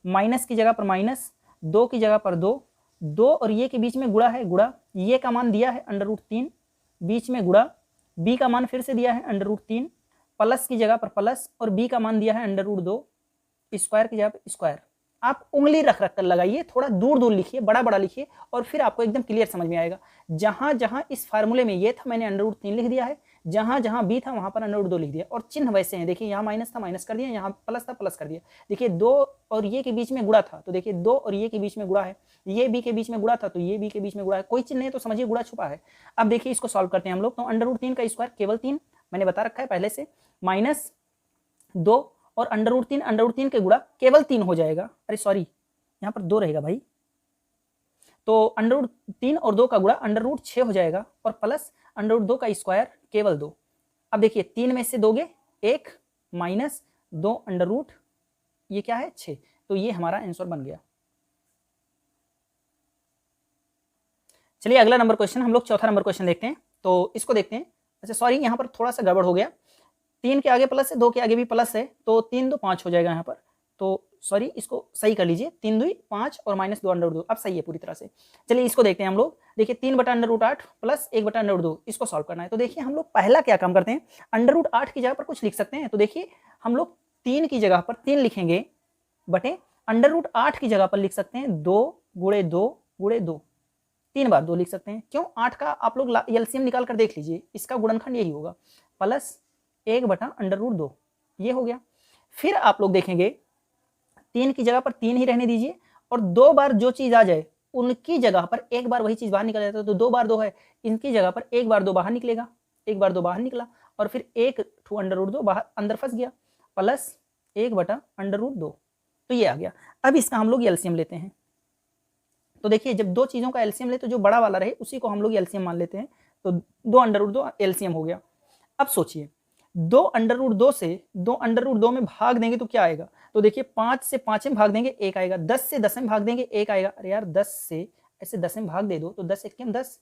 Speaker 1: माइनस की जगह पर माइनस, 2 की जगह पर 2 और ये के बीच में गुणा है, गुणा, ये का मान दिया है √3, बीच में गुणा, बी का मान फिर से दिया है √3, प्लस की जगह पर प्लस, और बी का मान दिया है √2, स्क्वायर की जगह पर स्क्वायर। आप उंगली रख रख कर लगाइए, थोड़ा दूर दूर लिखिए, बड़ा बड़ा लिखिए, और फिर आपको एकदम क्लियर समझ में आएगा। जहां जहां इस फार्मूले में ये था मैंने √3 लिख दिया है, जहां जहां बी था वहां पर अंडर रूट 2 लिख दिया, और चिन्ह वैसे हैं, देखिए यहाँ माइनस था माइनस कर दिया, यहाँ प्लस था प्लस कर दिया। देखिए 2 और ये के बीच में गुणा था, तो देखिए 2 और ये के बीच में गुणा है, ये बी के बीच में गुणा था तो ये बी के बीच में गुणा है, कोई चिन्ह नहीं तो समझिए गुणा छुपा है। अब देखिए इसको सॉल्व करते हैं हम लोग, तो अंडर रूट 3 का स्क्वायर केवल 3, मैंने बता रखा है पहले से, माइनस 2 और अंडर रूट 3 के गुणा केवल 3 हो जाएगा, अरे सॉरी यहाँ पर 2 रहेगा भाई, तो अंडर रूट 3 और 2 का गुणा अंडर रूट 6 हो जाएगा, और प्लस अंडर रूट 2 का स्क्वायर केवल 2। अब देखिए 3 में से दोगे 1 माइनस 2 अंडर रूट, ये क्या है 6, तो ये हमारा आंसर बन गया। चलिए अगला नंबर क्वेश्चन, हम लोग चौथा नंबर क्वेश्चन देखते हैं, तो इसको देखते हैं। अच्छा सॉरी यहाँ पर थोड़ा सा गड़बड़ हो गया, 3 के आगे प्लस है, 2 के आगे भी प्लस है, तो 3 2 5 हो जाएगा यहाँ पर, तो सॉरी इसको सही कर लीजिए, 3 2 5 और माइनस 2 अंडर रूट 2, अब सही है पूरी तरह से। चलिए इसको देखते हैं हम लोग, देखिए 3 बटा अंडर रूट 8 प्लस 1 बटा अंडर रूट 2, इसको सॉल्व करना है। तो देखिए हम लोग पहला क्या काम करते हैं, अंडर रूट 8 की जगह पर कुछ लिख सकते हैं, तो देखिए हम लोग 3 की जगह पर 3 लिखेंगे बटे अंडर रूट 8 की जगह पर लिख सकते हैं 2 गुणे 2 गुणे 2, 3 बार 2 लिख सकते हैं, क्यों 8 का आप लोग एलसीएम निकाल कर देख लीजिए, इसका गुणनखंड यही होगा, प्लस 1 बटा अंडर रूट 2, ये हो गया। फिर आप लोग देखेंगे 3 की जगह पर 3 ही रहने दीजिए, और 2 बार जो चीज आ जाए उनकी जगह पर एक बार वही चीज बाहर निकल जाता है, तो 2 बार 2 है, इनकी जगह पर 1 बार 2 बाहर निकलेगा, 1 बार 2 बाहर निकला, और फिर 1 टू अंडर रूट 2 बाहर अंदर फंस गया, प्लस 1 बटा अंडर रूट 2, तो ये आ गया। अब इसका हम लोग एलसीएम लेते हैं, तो देखिए जब दो चीजों का एलसीएम ले तो जो बड़ा वाला रहे उसी को हम लोग एलसीएम मान लेते हैं, तो 2 अंडर रूट 2 एलसीएम हो गया। अब सोचिए 2 अंडर रूट 2 से 2 अंडर रूट 2 में भाग देंगे तो क्या आएगा, तो देखिए 5 से 5 में भाग देंगे 1 आएगा, 10 से 10 में भाग देंगे 1 आएगा, अरे यार 10 से ऐसे 10 में भाग दे दो तो 10 1 10,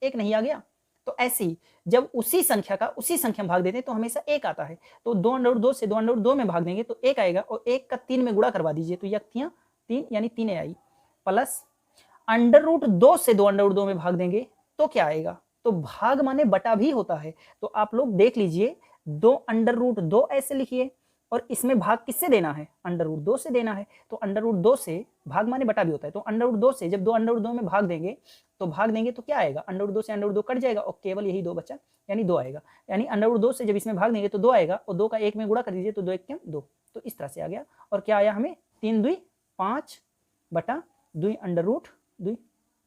Speaker 1: 1 नहीं आ गया। तो ऐसे ही जब उसी संख्या का उसी संख्या में भाग देते हैं तो हमेशा 1 आता है, तो 2 अंडर रूट 2 से 2 अंडर रूट 2 में भाग देंगे तो 1 आएगा, और 1 का 3 में गुणा करवा दीजिए तो यह 3 यानी 3 आई, प्लस अंडर रूट 2 से 2 अंडर रूट 2 में भाग देंगे तो क्या आएगा, तो भाग माने बटा भी होता है, तो आप लोग देख लीजिए 2 अंडर रूट 2 ऐसे लिखिए, और इसमें भाग किससे देना है, अंडर रूट 2 से देना है, तो अंडर रूट 2 से भाग माने बटा भी होता है, तो अंडर रूट 2 से जब 2 अंडर रूट 2 में भाग देंगे तो क्या आएगा, अंडर रूट 2 से अंडर रूट 2 कट जाएगा और केवल यही 2 बचा, यानी 2 आएगा, यानी अंडर रूट 2 से जब इसमें भाग देंगे तो 2 आएगा, और 2 का 1 में गुणा कर दीजिए तो 2 1 2, तो इस तरह से आ गया, और क्या आया हमें 3 2 5 बटा 2 अंडर रूट 2,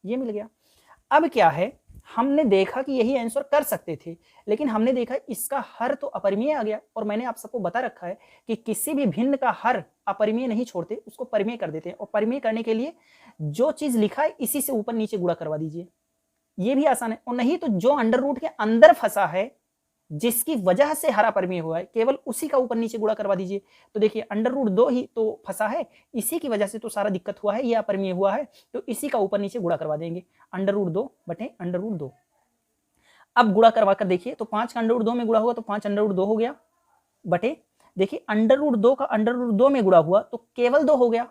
Speaker 1: ये मिल गया। अब क्या है, हमने देखा कि यही आंसर कर सकते थे, लेकिन हमने देखा इसका हर तो अपरिमेय आ गया, और मैंने आप सबको बता रखा है कि किसी भी भिन्न का हर अपरिमेय नहीं छोड़ते, उसको परिमेय कर देते हैं, और परिमेय करने के लिए जो चीज लिखा है इसी से ऊपर नीचे गुणा करवा दीजिए, ये भी आसान है, और नहीं तो जो अंडर रूट के अंदर फंसा है जिसकी वजह से हरा परिमेय हुआ है केवल उसी का ऊपर नीचे गुणा करवा दीजिए, तो देखिए अंडर रूट 2 ही तो फंसा है, इसी की वजह से तो सारा दिक्कत हुआ है, ये अपरिमेय हुआ है, तो इसी का ऊपर नीचे गुणा करवा देंगे, अंडर रूट 2 बटे अंडर रूट 2। अब गुणा करवा कर देखिए तो 5 का अंडर रूट 2 में गुणा हुआ तो 5 अंडर रूट 2 हो गया, बटे देखिए अंडर रूट 2 का अंडर रूट 2 में गुणा हुआ तो केवल 2 हो गया,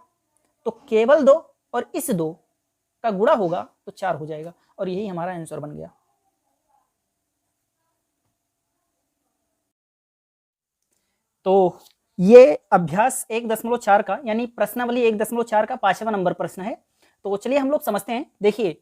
Speaker 1: तो केवल 2 और इस 2 का गुणा होगा तो 4 हो जाएगा, और यही हमारा आंसर बन गया। तो ये अभ्यास 1.4 का यानी प्रश्नावली 1.4 का 5वां नंबर प्रश्न है। तो चलिए हम लोग समझते हैं। देखिए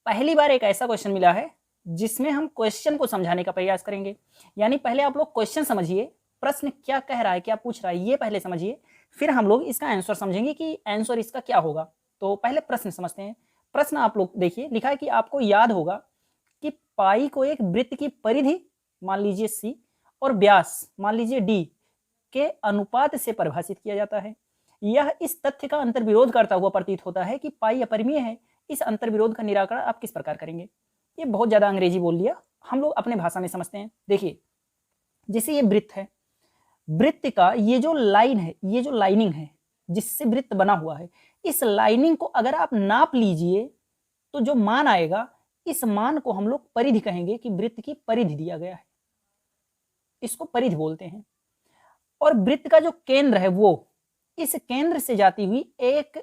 Speaker 1: पहली बार एक ऐसा क्वेश्चन मिला है जिसमें हम क्वेश्चन को समझाने का प्रयास करेंगे, यानी पहले आप लोग क्वेश्चन समझिए, प्रश्न क्या कह रहा है क्या पूछ रहा है ये पहले समझिए, फिर हम लोग इसका आंसर समझेंगे कि आंसर इसका क्या होगा। तो पहले प्रश्न समझते हैं। प्रश्न आप लोग देखिए, लिखा है कि आपको याद होगा कि पाई को एक वृत्त की परिधि मान लीजिए सी और व्यास मान लीजिए डी के अनुपात से परिभाषित किया जाता है। यह इस तथ्य का अंतर्विरोध करता हुआ प्रतीत होता है कि पाई अपरिमेय है। इस अंतर्विरोध का निराकरण आप किस प्रकार करेंगे। ये बहुत ज्यादा अंग्रेजी बोल लिया, हम लोग अपने भाषा में समझते हैं। देखिए जैसे ये वृत्त है, वृत्त का ये जो लाइन है, ये जो लाइनिंग है जिससे वृत्त बना हुआ है, इस लाइनिंग को अगर आप नाप लीजिए तो जो मान आएगा इस मान को हम लोग परिधि कहेंगे कि वृत्त की परिधि दिया गया है, इसको परिधि बोलते हैं। और वृत्त का जो केंद्र है वो इस केंद्र से जाती हुई एक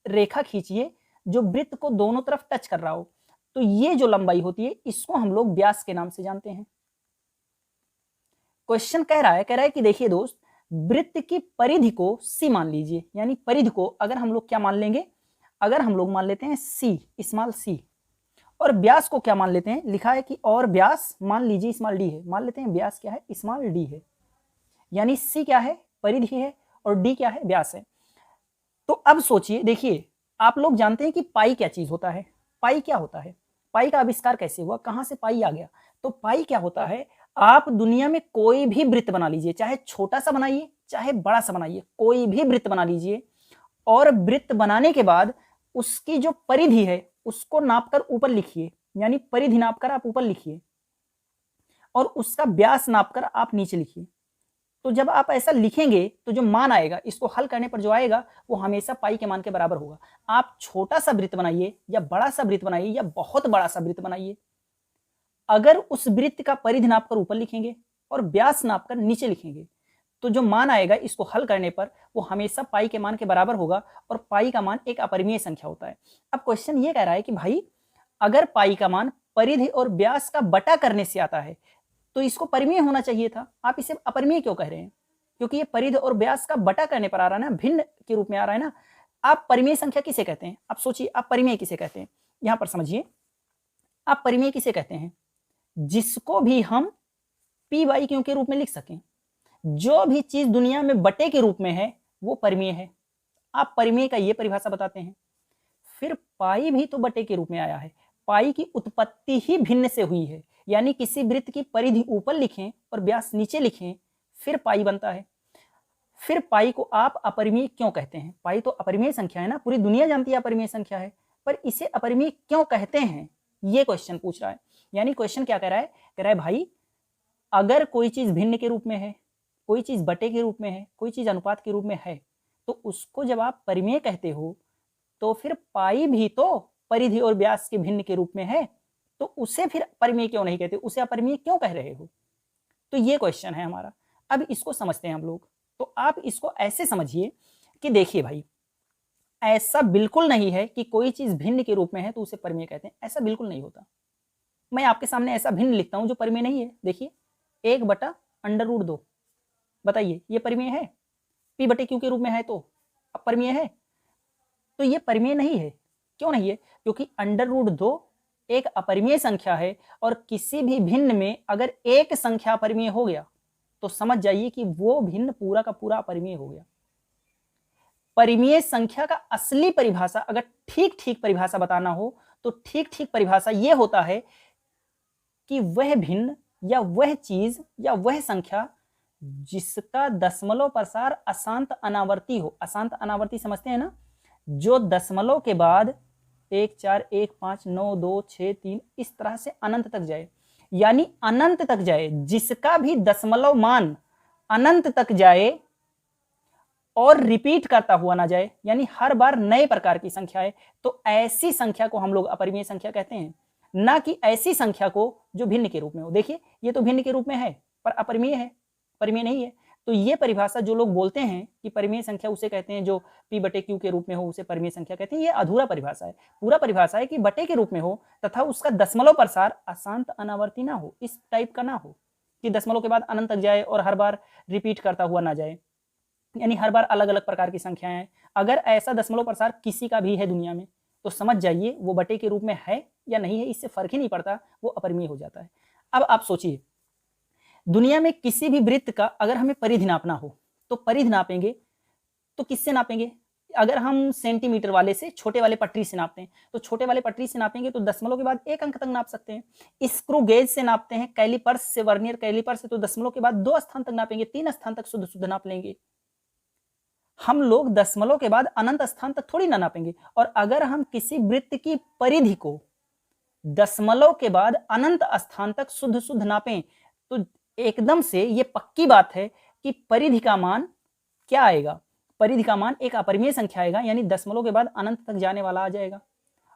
Speaker 1: रेखा खींचिए जो वृत्त को दोनों तरफ टच कर रहा हो, तो ये जो लंबाई होती है इसको हम लोग व्यास के नाम से जानते हैं। क्वेश्चन कह रहा है कि देखिए दोस्त, वृत्त की परिधि को सी मान लीजिए, यानी परिधि को अगर हम लोग क्या मान लेंगे, अगर हम लोग मान लेते हैं सी, स्मॉल सी, और व्यास को क्या मान लेते हैं, लिखा है कि और व्यास मान लीजिए स्मॉल डी है, मान लेते हैं व्यास क्या है, स्मॉल डी है, यानी सी क्या है, परिधि है, और डी क्या है, व्यास है। तो अब सोचिए, देखिए आप लोग जानते हैं कि पाई क्या चीज होता है, पाई क्या होता है, पाई का आविष्कार कैसे हुआ, कहां से पाई आ गया। तो पाई क्या होता है, आप दुनिया में कोई भी वृत्त बना लीजिए, चाहे छोटा सा बनाइए चाहे बड़ा सा बनाइए, कोई भी वृत्त बना लीजिए, और वृत्त बनाने के बाद उसकी जो परिधि है उसको नापकर ऊपर लिखिए, यानी परिधि नापकर आप ऊपर लिखिए, और उसका व्यास नापकर आप नीचे लिखिए। तो जब आप ऐसा लिखेंगे तो जो मान आएगा, इसको हल करने पर जो आएगा वो हमेशा पाई के मान के बराबर होगा। आप छोटा सा वृत्त बनाइए या बड़ा सा वृत्त बनाइए या बहुत बड़ा सा वृत्त बनाइए, अगर उस वृत्त का परिधि नापकर ऊपर लिखेंगे और व्यास नापकर नीचे लिखेंगे, तो जो मान आएगा इसको हल करने पर वो हमेशा पाई के मान के बराबर होगा, और पाई का मान एक अपरिमेय संख्या होता है। अब क्वेश्चन ये कह रहा है कि भाई अगर पाई का मान परिधि और व्यास का बटा करने से आता है तो इसको परिमेय होना चाहिए था, आप इसे अपरिमेय क्यों कह रहे हैं, क्योंकि ये परिधि और व्यास का बटा करने पर आ रहा है ना, भिन्न के रूप में आ रहा है ना। आप परिमेय संख्या किसे कहते हैं, आप सोचिए, आप परिमेय किसे कहते हैं, यहां पर समझिए, आप परिमेय किसे कहते हैं, जिसको भी हम पी बाई क्यू के रूप में लिख सकें, जो भी चीज दुनिया में बटे के रूप में है वो परिमेय है। आप परिमेय का ये परिभाषा बताते हैं। फिर पाई भी तो बटे के रूप में आया है, पाई की उत्पत्ति ही भिन्न से हुई है, यानी किसी वृत्त की परिधि ऊपर लिखें और व्यास नीचे लिखें फिर पाई बनता है। फिर पाई को आप अपरिमेय क्यों कहते हैं, पाई तो अपरिमेय संख्या है ना, पूरी दुनिया जानती है अपरिमेय संख्या है, पर इसे अपरिमेय क्यों कहते हैं, ये क्वेश्चन पूछ रहा है। यानी क्वेश्चन क्या कह रहा है, कह रहा है भाई अगर कोई चीज भिन्न के रूप में है, कोई चीज बटे के रूप में है, कोई चीज अनुपात के रूप में है, तो उसको जब आप परिमेय कहते हो तो फिर पाई भी तो परिधि और व्यास के भिन्न के रूप में है, तो उसे फिर परिमेय क्यों नहीं कहते, उसे अपरिमेय क्यों कह रहे हो। तो ये क्वेश्चन है हमारा। अब इसको समझते हैं हम लोग। तो आप इसको ऐसे समझिए कि देखिए भाई, ऐसा बिल्कुल नहीं है कि कोई चीज भिन्न के रूप में है तो उसे परिमेय कहते हैं, ऐसा बिल्कुल नहीं होता। मैं आपके सामने ऐसा भिन्न लिखता हूं जो परिमेय नहीं है, देखिए 1/√2, बताइए ये परिमेय है, पी बटे क्यू के रूप में है तो अब परिमेय है, तो ये परिमेय नहीं है। क्यों नहीं है, क्योंकि √2 एक अपरिमेय संख्या है, और किसी भी भिन्न में अगर एक संख्या अपरिमेय हो गया तो समझ जाइए कि वो भिन्न पूरा का पूरा अपरिमेय हो गया। परिमेय संख्या का असली परिभाषा, अगर ठीक ठीक परिभाषा बताना हो तो ठीक ठीक परिभाषा ये होता है कि वह भिन्न या वह चीज या वह संख्या जिसका दशमलव प्रसार अशांत अनावर्ती हो। अशांत अनावर्ती समझते हैं ना, जो दशमलव के बाद 1 4 1 5 9 2 6 3 इस तरह से अनंत तक जाए, यानी अनंत तक जाए, जिसका भी दशमलव मान अनंत तक जाए और रिपीट करता हुआ ना जाए, यानी हर बार नए प्रकार की संख्या है, तो ऐसी संख्या को हम लोग अपरिमेय संख्या कहते हैं, ना कि ऐसी संख्या को जो भिन्न के रूप में हो। देखिए ये तो भिन्न के रूप में है पर अपरिमेय है, परिमेय नहीं है। तो ये परिभाषा जो लोग बोलते हैं कि परिमेय संख्या उसे कहते हैं जो पी बटे क्यू के रूप में हो, उसे परिमेय संख्या कहते हैं, ये अधूरा परिभाषा है। पूरा परिभाषा है कि बटे के रूप में हो तथा उसका दशमलव प्रसार अशांत अनावर्ती ना हो, इस टाइप का ना हो कि दशमलव के बाद अनंत तक जाए और हर बार रिपीट करता हुआ ना जाए, यानी हर बार अलग अलग प्रकार की संख्याएं। अगर ऐसा दशमलव प्रसार किसी का भी है दुनिया में तो समझ जाइए वो बटे के रूप में है या नहीं है, इससे फर्क ही नहीं पड़ता, वो अपरिमेय हो जाता है। अब आप सोचिए, दुनिया में किसी भी वृत्त का अगर हमें परिधि नापना हो तो परिधि नापेंगे तो किससे नापेंगे, अगर हम सेंटीमीटर वाले से छोटे वाले पटरी से नापते हैं तो छोटे वाले पटरी से नापेंगे तो दशमलव के बाद 1 अंक तक नाप सकते हैं। स्क्रू गेज से नापते हैं, कैलिपर्स से, वर्नियर कैलिपर से, तो दशमलव के बाद 2 स्थान तक नापेंगे, 3 स्थान तक शुद्ध शुद्ध नाप लेंगे। हम लोग दशमलव के बाद अनंत स्थान तक थोड़ी ना नापेंगे। और अगर हम किसी वृत्त की परिधि को दशमलव के बाद अनंत स्थान तक शुद्ध शुद्ध नापें तो एकदम से ये पक्की बात है कि परिधि का मान क्या आएगा, परिधि का मान एक अपरिमेय संख्या आएगा, यानी दशमलव के बाद अनंत तक जाने वाला आ जाएगा।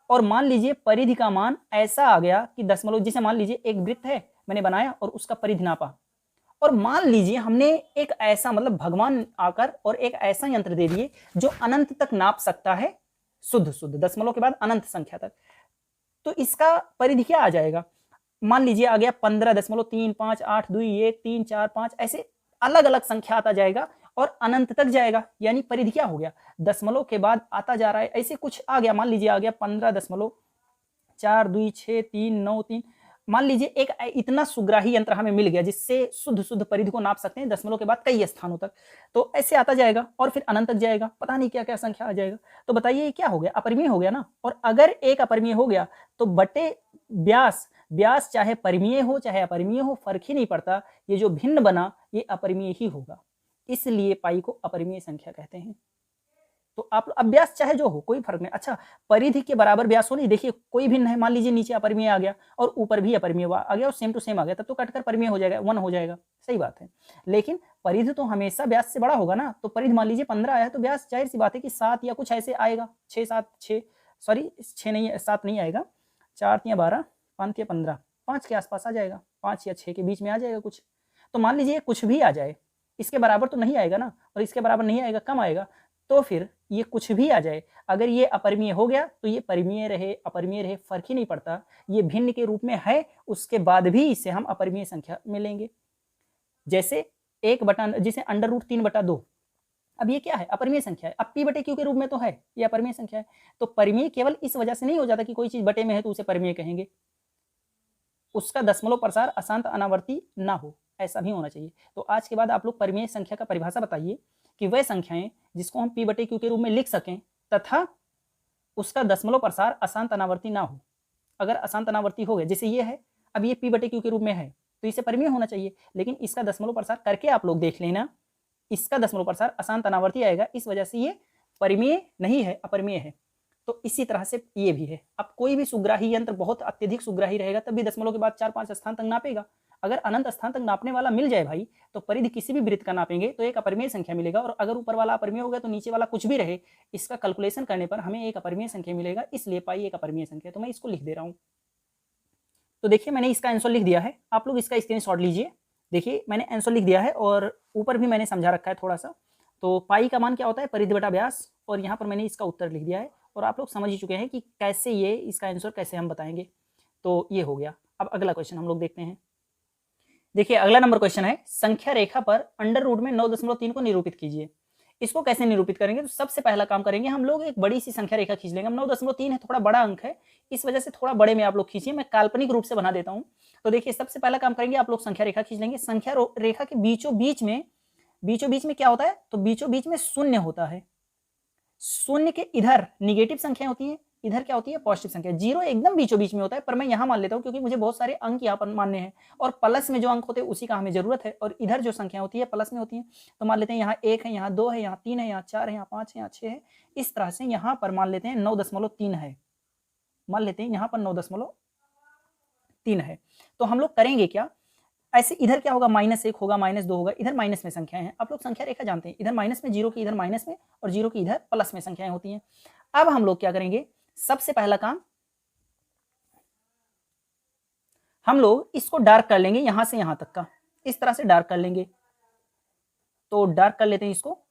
Speaker 1: और मान लीजिए परिधि का मान ऐसा आ गया कि दशमलव, जिसे मान लीजिए एक वृत्त है मैंने बनाया और उसका परिधि नापा, और मान लीजिए हमने एक ऐसा, मतलब भगवान आकर और एक ऐसा यंत्र दे दिए जो अनंत तक नाप सकता है शुद्ध शुद्ध दशमलव के बाद अनंत संख्या तक, तो इसका परिधि क्या आ जाएगा, मान लीजिए आ गया 15.35821 3 4 5, ऐसे अलग अलग संख्या आता जाएगा और अनंत तक जाएगा, यानी परिधि क्या हो गया, दशमलव के बाद आता जा रहा है, ऐसे कुछ आ गया, मान लीजिए आ गया 15.3 4 2 6 3 9 3। मान लीजिए एक इतना सुग्राही यंत्र हमें मिल गया जिससे शुद्ध शुद्ध परिधि को नाप सकते हैं दशमलव के बाद कई स्थानों तक। तो ऐसे आता जाएगा और फिर अनंत तक जाएगा, पता नहीं क्या क्या संख्या आ जाएगा। तो बताइए ये क्या हो गया, अपरिमेय हो गया ना। और अगर एक अपरिमेय हो गया तो बटे व्यास, व्यास चाहे परिमेय हो चाहे अपरिमेय हो फर्क ही नहीं पड़ता, ये जो भिन्न बना ये अपरिमेय ही होगा, इसलिए पाई को अपरिमेय संख्या कहते हैं। तो आप अभ्यास चाहे जो हो कोई फर्क नहीं। अच्छा, परिधि के बराबर व्यास हो नहीं, देखिए कोई भिन्न है, मान लीजिए नीचे अपरिमेय आ गया और ऊपर भी अपरिमेय आ गया और सेम टू सेम आ गया, तब तो कटकर परिमेय हो जाएगा, 1 हो जाएगा, सही बात है। लेकिन परिधि तो हमेशा व्यास से बड़ा होगा ना। तो परिधि मान लीजिए 15 आया तो व्यास जाहिर सी बात है कि 7 या कुछ ऐसे आएगा, 6 7 6 सॉरी 6 नहीं 7 नहीं आएगा, 4 या 12 5 या 15 5 के आसपास आ जाएगा, 5 या 6 के बीच में आ जाएगा कुछ। तो मान लीजिए कुछ भी आ जाए, इसके बराबर तो नहीं आएगा ना, और इसके बराबर नहीं आएगा, कम आएगा। तो फिर ये कुछ भी आ जाए, अगर ये अपरिमेय हो गया तो ये परिमेय रहे अपरिमेय रहे फर्क ही नहीं पड़ता, ये भिन्न के रूप में है उसके बाद भी इसे हम अपरिमेय संख्या में लेंगे। जैसे 1 बटा जिसे अंडर रूट 3/2, अब ये क्या है, अपरिमेय संख्या है। अब p बटे q के रूप में तो है, ये अपरिमेय संख्या है। तो परिमेय केवल इस वजह से नहीं हो जाता कि कोई चीज बटे में है तो उसे परिमेय कहेंगे, उसका दशमलव प्रसार अशांत अनावर्ती ना हो, ऐसा भी होना चाहिए। तो आज के बाद आप लोग परिमेय संख्या का परिभाषा बताइए कि वह संख्याएं जिसको हम p बटे q के रूप में लिख सकें तथा उसका दशमलव प्रसार अशांत अनावर्ती ना हो। अगर अशांत अनावर्ती हो गया, जैसे ये है, अब ये p बटे q के रूप में है तो इसे परिमेय होना चाहिए, लेकिन इसका दशमलव प्रसार करके आप लोग देख लेना, इसका दशमलव प्रसार अशांत अनावर्ती आएगा, इस वजह से ये परिमेय नहीं है, अपरिमेय है। तो इसी तरह से ये भी है। अब कोई भी सुग्राही यंत्र बहुत अत्यधिक सुग्राही रहेगा तब भी दशमलव के बाद 4-5 स्थान तक नापेगा। अगर अनंत स्थान तक नापने वाला मिल जाए भाई, तो परिधि किसी भी वृत्त का नापेंगे तो एक अपरिमेय संख्या मिलेगा, और अगर ऊपर वाला अपरिमेय हो गया तो नीचे वाला कुछ भी रहे, इसका कैलकुलेशन करने पर हमें एक अपरिमेय संख्या मिलेगा, इसलिए पाई एक अपरिमेय संख्या। तो मैं इसको लिख दे रहा हूँ। तो देखिए मैंने इसका आंसर लिख दिया है, आप लोग इसका स्क्रीनशॉट लीजिए। देखिए मैंने आंसर लिख दिया है और ऊपर भी मैंने समझा रखा है थोड़ा सा। तो पाई का मान क्या होता है, परिधि बटा व्यास, और यहाँ पर मैंने इसका उत्तर लिख दिया है और आप लोग समझ ही चुके हैं कि कैसे ये इसका आंसर कैसे हम बताएंगे। तो ये हो गया। अब अगला क्वेश्चन हम लोग देखते हैं। देखिए अगला नंबर क्वेश्चन है, संख्या रेखा पर अंडर रूट में 9.3 को निरूपित कीजिए। इसको कैसे निरूपित करेंगे, तो सबसे पहला काम करेंगे हम लोग एक बड़ी सी संख्या रेखा खींच लेंगे। 9.3 है, थोड़ा बड़ा अंक है, इस वजह से थोड़ा बड़े में आप लोग खींचिए, मैं काल्पनिक रूप से बना देता हूं। तो देखिए सबसे पहला काम करेंगे, आप लोग संख्या रेखा खींच लेंगे। संख्या रेखा के बीचों बीच में क्या होता है, तो बीचों बीच में शून्य होता है। शून्य के इधर निगेटिव संख्या होती है, इधर क्या होती है, पॉजिटिव संख्या। 0 एकदम बीचों बीच में होता है, पर मैं यहाँ मान लेता हूँ क्योंकि मुझे बहुत सारे अंक यहाँ पर मानने हैं, और प्लस में जो अंक होते हैं उसी का हमें जरूरत है, और इधर जो संख्या होती है प्लस में होती है। तो मान लेते हैं यहाँ 1 है, यहाँ 2 है, यहाँ 3 है, यहाँ 4 है, यहाँ 5 है, यहाँ 6 है। इस तरह से यहाँ पर मान लेते हैं 9.3 है, मान लेते हैं यहाँ पर 9.3 है। तो हम लोग करेंगे क्या, ऐसे इधर क्या होगा, -1 होगा, -2 होगा, इधर माइनस में संख्याएं हैं। आप लोग संख्या रेखा जानते हैं, इधर माइनस में 0 की इधर माइनस में और 0 की इधर प्लस में संख्याएं होती हैं। अब हम लोग क्या करेंगे, सबसे पहला काम हम लोग इसको डार्क कर लेंगे, यहां से यहां तक का इस तरह से डार्क कर लेंगे। तो डार्क कर लेते हैं इसको,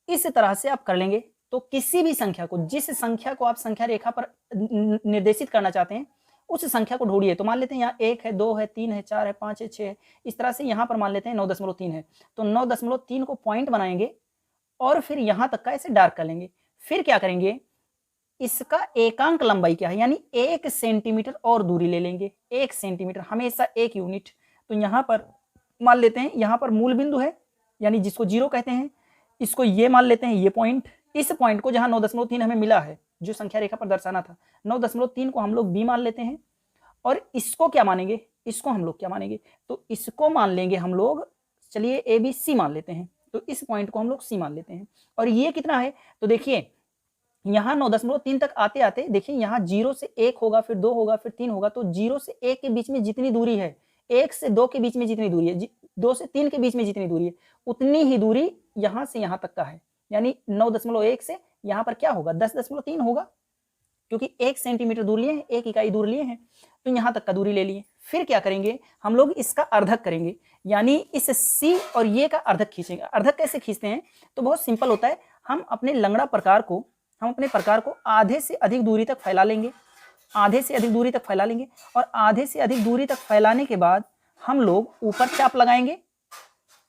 Speaker 1: इस तरह से आप कर लेंगे। तो किसी भी संख्या को, जिस संख्या को आप संख्या रेखा पर निर्देशित करना चाहते हैं उस संख्या को ढूंढिए। तो मान लेते हैं यहाँ 1 है, 2 है, 3 है, 4 है, 5 है, 6 है। इस तरह से यहाँ पर मान लेते हैं 9.3 है। तो 9.3 को पॉइंट बनाएंगे और फिर यहाँ तक का ऐसे डार्क कर लेंगे। फिर क्या करेंगे, इसका एकांक लंबाई क्या है, यानी 1 सेंटीमीटर और दूरी ले लेंगे। 1 सेंटीमीटर हमेशा 1 यूनिट। तो यहाँ पर मान लेते हैं, यहाँ पर मूल बिंदु है, यानी जिसको 0 कहते हैं, इसको ये मान लेते हैं, ये पॉइंट। इस पॉइंट को जहां 9.3 हमें मिला है, जो संख्या रेखा पर दर्शाना था, 9.3 को हम लोग बी मान लेते हैं। और इसको क्या मानेंगे, इसको हम लोग क्या मानेंगे, तो इसको मान लेंगे हम लोग, चलिए ए बी सी मान लेते हैं। तो इस पॉइंट को हम लोग सी मान लेते हैं। और ये कितना है, तो देखिए यहाँ 9.3 तक आते आते देखिए यहाँ 0 से 1 होगा, फिर 2 होगा, फिर 3 होगा। तो 0 से 1 के बीच में जितनी दूरी है, 1 से 2 के बीच में जितनी दूरी है, 2 से 3 के बीच में जितनी दूरी है, उतनी ही दूरी यहाँ से यहाँ तक का है। यानी 9.1 से यहाँ पर क्या होगा, 10.3 होगा, क्योंकि 1 सेंटीमीटर दूर लिए हैं, 1 इकाई दूर लिए हैं, तो यहाँ तक का दूरी ले लिए। फिर क्या करेंगे, हम लोग इसका अर्धक करेंगे, यानी इस सी और ये का अर्धक खींचेंगे। अर्धक कैसे खींचते हैं, तो बहुत सिंपल होता है, हम अपने लंगड़ा प्रकार को, हम अपने प्रकार को आधे से अधिक दूरी तक फैला लेंगे, आधे से अधिक दूरी तक फैला लेंगे, और आधे से अधिक दूरी तक फैलाने के बाद हम लोग ऊपर चाप लगाएंगे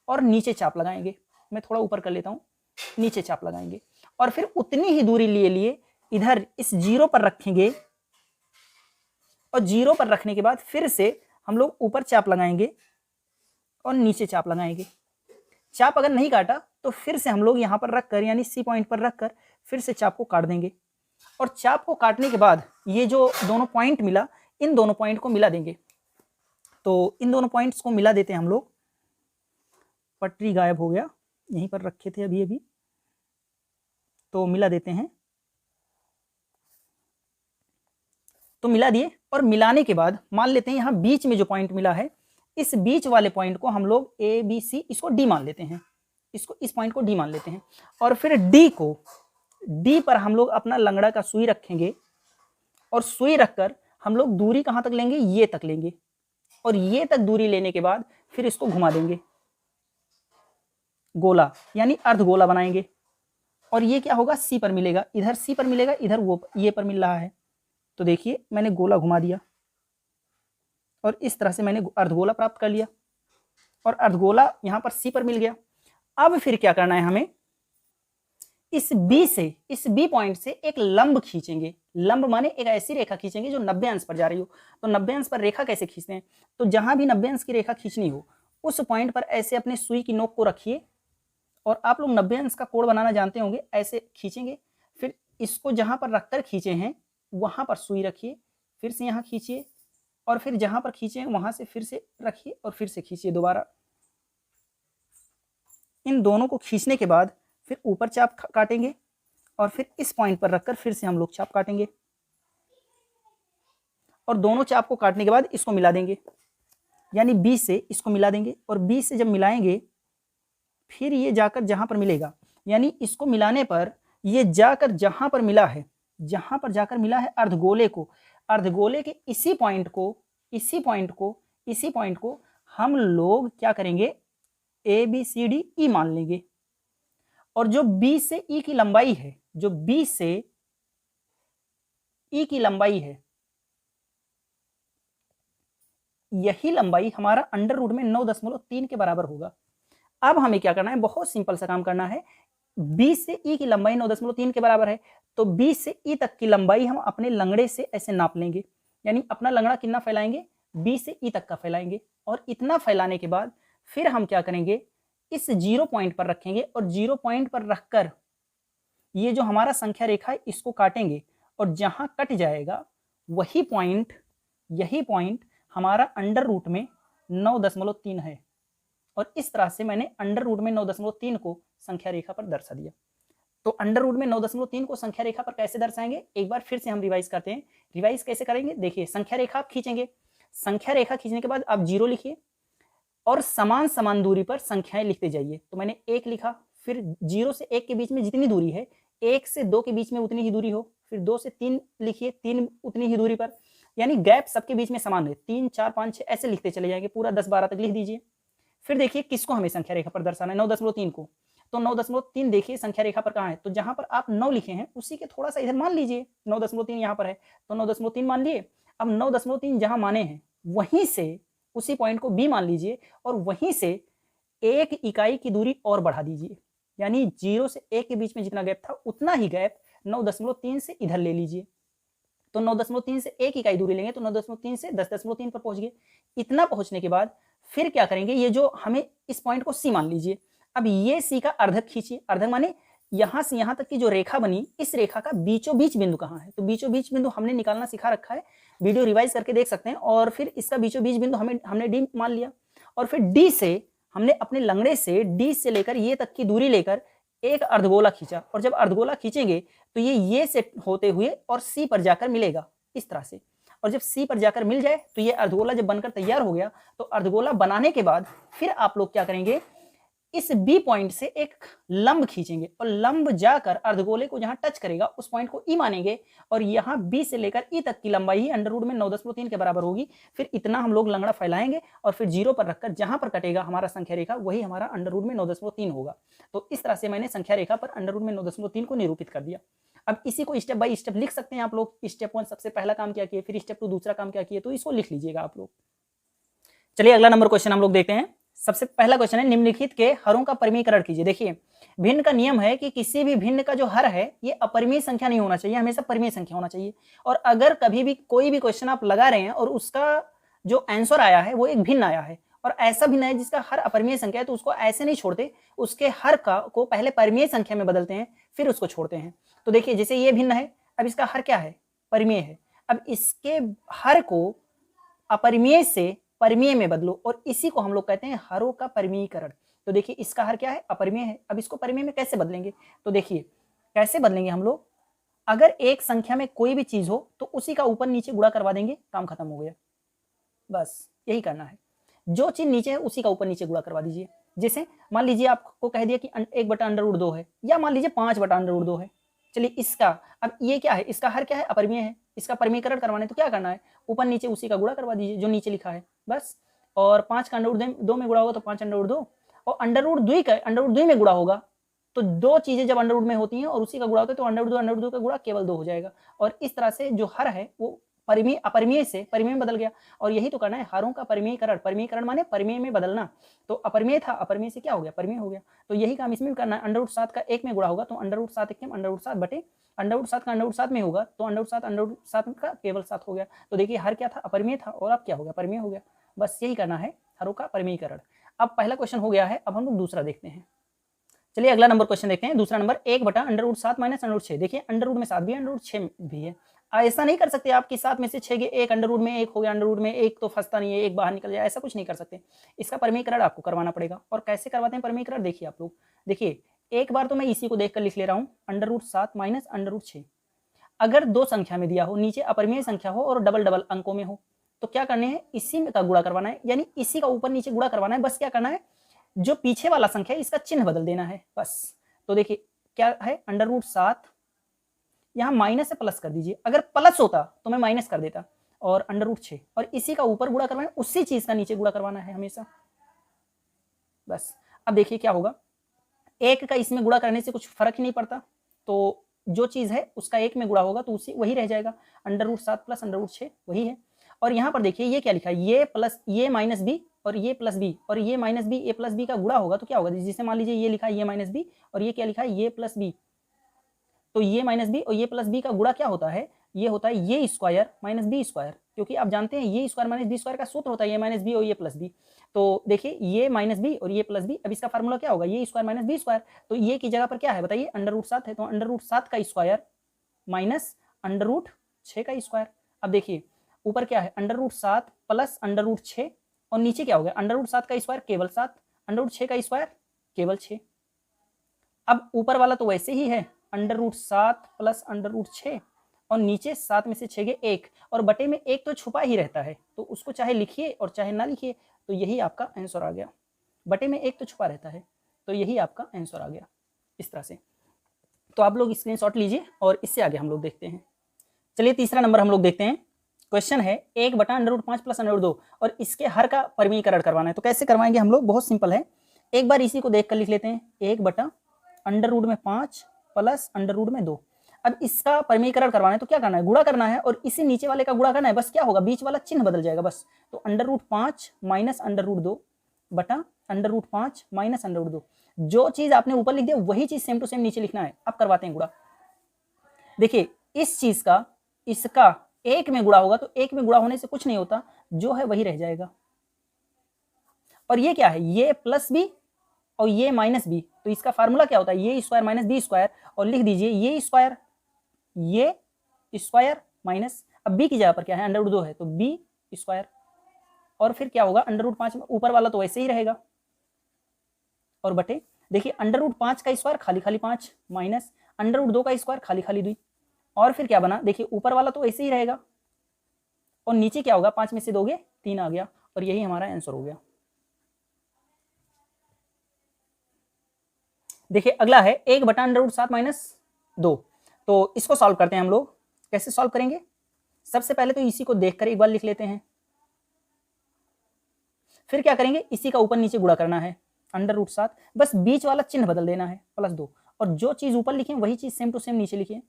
Speaker 1: और नीचे चाप लगाएंगे। मैं थोड़ा ऊपर कर लेता हूँ, नीचे चाप लगाएंगे, और फिर उतनी ही दूरी लिए इधर इस 0 पर रखेंगे और 0 पर रखने के बाद फिर से हम लोग ऊपर चाप लगाएंगे और नीचे चाप लगाएंगे। चाप अगर नहीं काटा तो फिर से हम लोग यहाँ पर रखकर यानी सी पॉइंट पर रखकर फिर से चाप को काट देंगे और चाप को काटने के बाद ये जो दोनों पॉइंट मिला, इन दोनों पॉइंट को मिला देंगे। तो इन दोनों पॉइंट्स को मिला देते हैं हम लोग। पटरी गायब हो गया, यहीं पर रखे थे अभी अभी, तो मिला देते हैं। तो मिला दिए और मिलाने के बाद मान लेते हैं यहाँ बीच में जो पॉइंट मिला है, इस बीच वाले पॉइंट को हम लोग ए बी सी इसको डी मान लेते हैं, इसको इस पॉइंट को डी मान लेते हैं। और फिर डी को, डी पर हम लोग अपना लंगड़ा का सुई रखेंगे और सुई रखकर हम लोग दूरी कहां तक लेंगे, ये तक लेंगे और ये तक दूरी लेने के बाद फिर इसको घुमा देंगे गोला, यानी अर्धगोला बनाएंगे। और ये क्या होगा, सी पर मिलेगा, इधर सी पर मिलेगा, इधर वो ये पर मिल रहा है। तो देखिए मैंने गोला घुमा दिया और इस तरह से मैंने अर्धगोला प्राप्त कर लिया और अर्धगोला यहां पर सी पर मिल गया। अब फिर क्या करना है हमें, इस बी से, इस बी पॉइंट से एक लंब खींचेंगे। लंब माने एक ऐसी रेखा खींचेंगे जो 90 अंश पर जा रही हो। तो 90 अंश पर रेखा कैसे खींचते हैं, तो जहां भी 90 अंश की रेखा खींचनी हो उस पॉइंट पर ऐसे अपने सुई की नोक को रखिए और आप लोग 90 अंश का कोण बनाना जानते होंगे, ऐसे खींचेंगे। फिर इसको जहां पर रखकर खींचे हैं वहां पर सुई रखिए, फिर से यहाँ खींचिए और फिर जहां पर खींचे हैं वहां से फिर से रखिए और फिर से खींचिए दोबारा। इन दोनों को खींचने के बाद फिर ऊपर चाप काटेंगे और फिर इस पॉइंट पर रखकर फिर से हम लोग चाप काटेंगे और दोनों चाप को काटने के बाद इसको मिला देंगे, यानी बी से इसको मिला देंगे और बी से जब मिलाएंगे फिर ये जाकर जहां पर मिलेगा, यानी इसको मिलाने पर ये जाकर जहां पर मिला है, जहां पर जाकर मिला है अर्धगोले को, अर्धगोले के इसी पॉइंट को हम लोग क्या करेंगे, A B C D E मान लेंगे। और जो बी से ई की लंबाई है, जो बी से ई की लंबाई है, यही लंबाई हमारा अंडर रूट में 9.3 के बराबर होगा। अब हमें क्या करना है, बहुत सिंपल सा काम करना है। बी से ई की लंबाई 9.3 के बराबर है, तो बी से ई तक की लंबाई हम अपने लंगड़े से ऐसे नाप लेंगे, यानी अपना लंगड़ा कितना फैलाएंगे, बी से ई तक का फैलाएंगे। और इतना फैलाने के बाद फिर हम क्या करेंगे, इस 0 पॉइंट पर रखेंगे और 0 पॉइंट पर रखकर ये जो हमारा संख्या रेखा है इसको काटेंगे और जहां कट जाएगा वही पॉइंट, यही पॉइंट हमारा अंडर रूट में 9.3 है। और इस तरह से मैंने अंडर रूट में 9.3 को संख्या रेखा पर दर्शा दिया। तो अंडर रूट में 9.3 को संख्या रेखा पर कैसे दर्शाएंगे, एक बार फिर से हम रिवाइज करते हैं। रिवाइज कैसे करेंगे, देखिए संख्या रेखा आप खींचेंगे, संख्या रेखा खींचने के बाद आप 0 लिखिए और समान समान दूरी पर संख्याएं लिखते जाइए। तो मैंने 1 लिखा, फिर 0 से 1 के बीच में जितनी दूरी है, 1 से 2 के बीच में उतनी ही दूरी हो, फिर 2 से 3 लिखिए, 3 उतनी ही दूरी पर, यानी गैप सबके बीच में समान है, 3 4 5 6 ऐसे लिखते चले जाएंगे, पूरा 10 12 तक लिख दीजिए। फिर देखिए किसको हमें संख्या रेखा पर दर्शाना है, 9.3 को। तो 9.3 देखिए संख्या रेखा पर कहाँ है, तो जहां पर आप 9 लिखे हैं उसी के थोड़ा सा इधर मान लीजिए, 9.3 यहाँ पर है तो 9.3 मान लिए। अब 9.3 जहां माने हैं वहीं से उसी पॉइंट को बी मान लीजिए और वहीं से 1 इकाई की दूरी और बढ़ा दीजिए, यानी 0 से 1 के बीच में जितना गैप था उतना ही गैप 9.3 से इधर ले लीजिए। तो 9.3 से 1 इकाई दूरी लेंगे तो 9.3 से 10.3 पर पहुंच गए। इतना पहुंचने के बाद फिर क्या करेंगे, ये जो हमें इस पॉइंट को सी मान लीजिए। अब ये सी का अर्धक खींचिए, अर्धक माने यहां से यहां तक की जो रेखा बनी, इस रेखा का बीचों बीच बिंदु कहां है, तो बीचों बीच बिंदु हमने निकालना सिखा रखा है, वीडियो रिवाइज करके देख सकते हैं। और फिर इसका बीचों बीच बिंदु हमने डी मान लिया और फिर डी से हमने अपने लंगड़े से डी से लेकर ये तक की दूरी लेकर एक अर्धगोला खींचा और जब अर्धगोला खींचेंगे तो ये से होते हुए और सी पर जाकर मिलेगा इस तरह से। और जब सी पर जाकर मिल जाए तो ये अर्धगोला जब बनकर तैयार हो गया, तो अर्धगोला बनाने के बाद फिर आप लोग क्या करेंगे, इस बी पॉइंट से एक लंब खींचेंगे और लंब जाकर अर्धगोले को जहां टच करेगा उस पॉइंट को ई मानेंगे और यहां बी से लेकर ई तक की लंबाई ही अंडर रूट में 9.3 के बराबर होगी। फिर इतना हम लोग लंगड़ा फैलाएंगे और फिर 0 पर रखकर जहां पर कटेगा हमारा संख्या रेखा वही हमारा अंडर रूट में 9.3 होगा। तो इस तरह से मैंने संख्या रेखा पर अंडर रूट में 9.3 को निरूपित कर दिया। अब इसी को स्टेप बाय स्टेप लिख सकते हैं आप लोग, स्टेप 1 सबसे पहला काम क्या किया, फिर स्टेप 2 दूसरा काम क्या किया, तो इसको लिख लीजिएगा आप लोग। चलिए अगला नंबर क्वेश्चन हम लोग देखते हैं। सबसे पहला क्वेश्चन है, निम्नलिखित के हरों का परिमीकरण कीजिए। देखिए भिन्न का नियम है कि किसी भी भिन्न का जो हर है ये अपरिमेय संख्या नहीं होना चाहिए, हमेशा परिमेय संख्या होना चाहिए। और अगर कभी भी कोई भी क्वेश्चन आप लगा रहे हैं और उसका जो आंसर आया है वो एक भिन्न आया है और ऐसा भिन्न है जिसका हर अपरिमेय संख्या है, तो उसको ऐसे नहीं छोड़ते, उसके हर का को पहले परिमेय संख्या में बदलते हैं फिर उसको छोड़ते हैं। तो देखिए जैसे ये भिन्न है, अब इसका हर क्या है, परिमेय है, अब इसके हर को अपरिमेय से परिमेय में बदलो और इसी को हम लोग कहते हैं हरों का परिमेयीकरण। तो देखिए इसका हर क्या है, अपरिमेय है, अब इसको परिमेय में कैसे बदलेंगे, तो देखिए कैसे बदलेंगे हम लोग, अगर एक संख्या में कोई भी चीज हो तो उसी का ऊपर नीचे गुणा करवा देंगे, काम खत्म हो गया, बस यही करना है। जो चीज नीचे है उसी का ऊपर नीचे गुणा करवा दीजिए। जैसे मान लीजिए आपको कह दिया कि 1/√2 है, या मान लीजिए 5/√2 है, चलिए इसका अब ये क्या है, इसका हर क्या है, अपरिमेय है, इसका परिमेयकरण करवाने तो क्या करना है, ऊपर नीचे उसी का गुणा करवा दीजिए जो नीचे लिखा है बस। और 5 का √2 में गुणा होगा तो 5/2 और √2 में गुणा होगा तो दो चीजें जब अंडर रूट में होती हैं और उसी का गुणा होता है तो अंडर रूट का गुणा केवल 2 हो जाएगा और इस तरह से जो हर है वो परिमेय अपरिमेय से परिमेय में बदल गया। और यही तो करना है, हरों का परिमेयकरण माने परिमेय में बदलना। तो अपरिमेय था, अपरिमेय से क्या हो गया, परिमेय हो गया। तो यही काम इसमें भी करना है। √7 का 1 में गुणा होगा तो √7 1 √7 बटे √7 का √7 में होगा तो √7 का केवल 7 हो गया। तो देखिए हर क्या था, अपरिमेय था और अब क्या हो गया, परिमेय हो गया। बस यही करना है, हरों का परिमेयीकरण। अब पहला क्वेश्चन हो गया है, अब हम लोग दूसरा देखते हैं। चलिए अगला नंबर क्वेश्चन देखते हैं। दूसरा नंबर 1/√7 माइनस √6। देखिए अंडर रूट में 7 भी है, अंडर रूट 6 भी है। ऐसा नहीं कर सकते आप कि 7 में से 6 के एक अंडर रूट में 1 हो गया, अंडर रूट में 1 तो फंसता नहीं है, 1 बाहर निकल जाए, ऐसा कुछ नहीं कर सकते। इसका परिमेयीकरण आपको करवाना पड़ेगा। और कैसे करवाते हैं परिमेयीकरण, देखिए आप लोग। देखिए एक बार तो मैं इसी को देखकर लिख ले रहा हूँ, √7 माइनस √6। अगर दो संख्या में दिया हो, नीचे अपरिमेय संख्या हो और डबल डबल अंकों में हो, तो क्या करने हैं, इसी में का गुणा करवाना है, यानी इसी का ऊपर नीचे गुणा करवाना है। बस क्या करना है, जो पीछे वाला संख्या है इसका चिन्ह बदल देना है बस। तो देखिए क्या है, √7 यहां माइनस से प्लस कर दीजिए, अगर प्लस होता तो मैं माइनस कर देता, और √6 और इसी का ऊपर गुणा करवाना है, उसी चीज का नीचे गुणा करवाना है हमेशा बस। अब देखिए क्या होगा, एक का इसमें गुणा करने से कुछ फर्क ही नहीं पड़ता, तो जो चीज है उसका एक में गुणा होगा तो उसी वही रह जाएगा, √7 प्लस √6 वही है। और यहाँ पर देखिए ये क्या लिखा है, ये प्लस ये माइनस बी और ये प्लस बी और ये माइनस बी ए प्लस बी का गुणा होगा तो क्या होगा, जिसे मान लीजिए ये लिखा है ये माइनस बी और ये क्या लिखा है ये प्लस बी, तो ये माइनस बी और ये प्लस बी का गुणा क्या होता है, ये होता है a square minus B square, क्योंकि आप जानते हैं a square minus B square का सूत्र होता है ये माइनस बी और ये प्लस बी। तो देखिए ये माइनस बी और ये प्लस बी, अब इसका फार्मूला क्या होगा, ये स्क्वायर माइनस बी स्क्वायर, तो ये की जगह पर क्या है बताइए, √7 है, तो √7 का स्क्वायर माइनस √6 का स्क्वायर। अब देखिए ऊपर क्या है, √7 प्लस √6 और नीचे क्या हो गया, √7 का स्क्वायर केवल 7, √6 का स्क्वायर केवल 6। अब ऊपर वाला तो वैसे ही है, √7 प्लस √6 और नीचे 7 में से 6 गए 1 और बटे में 1 तो छुपा ही रहता है, तो उसको चाहे लिखिए और चाहे ना लिखिए, तो यही आपका आंसर आ गया। बटे में 1 तो छुपा रहता है, तो यही आपका आंसर आ गया इस तरह से। तो आप लोग स्क्रीनशॉट लीजिए और इससे आगे हम लोग देखते हैं। चलिए तीसरा नंबर हम लोग देखते हैं। क्वेश्चन है 1/√5 प्लस √2 और इसके हर का परिमेयीकरण करवाना है। तो कैसे करवाएंगे हम लोग, बहुत सिंपल है, एक बार इसी को देख कर लिख लेते हैं, 1/√5 प्लस √2। अब इसका परिमेयीकरण करवाना है तो क्या करना है, गुणा करना है और इसी नीचे वाले का गुणा करना है, बस क्या होगा, बीच वाला चिन्ह बदल जाएगा बस। तो √5 माइनस √2 बटा √5 माइनस √2। जो चीज आपने ऊपर लिख दिया वही चीज सेम टू सेम नीचे लिखना है। अब करवाते हैं गुणा। देखिए इस चीज का इसका 1 में गुणा होगा तो 1 में गुणा होने से कुछ नहीं होता, जो है वही रह जाएगा। और ये क्या है, ये प्लस बी और ये माइनस बी, तो इसका फार्मूला क्या होता है, a square minus B square, और लिख दीजिए ये स्क्वायर माइनस, अब बी की जगह पर क्या है, √2 है तो बी स्क्वायर, और फिर क्या होगा, √5 में ऊपर वाला तो वैसे ही रहेगा और बटे, देखिए √5 का स्क्वायर खाली खाली 5 माइनस √2 का स्क्वायर खाली खाली 2, और फिर क्या बना, देखिए ऊपर वाला तो ऐसे ही रहेगा और नीचे क्या होगा, 5 में से 2 गए 3 आ गया, और यही हमारा आंसर हो गया। देखिए अगला है 1/√7 माइनस 2। तो इसको सॉल्व करते हैं हम लोग। कैसे सॉल्व करेंगे, सबसे पहले तो इसी को देखकर एक बार लिख लेते हैं, फिर क्या करेंगे, इसी का ऊपर नीचे गुणा करना है, √7 बस बीच वाला चिन्ह बदल देना है +2, और जो चीज ऊपर लिखे वही चीज सेम टू सेम नीचे लिखिए।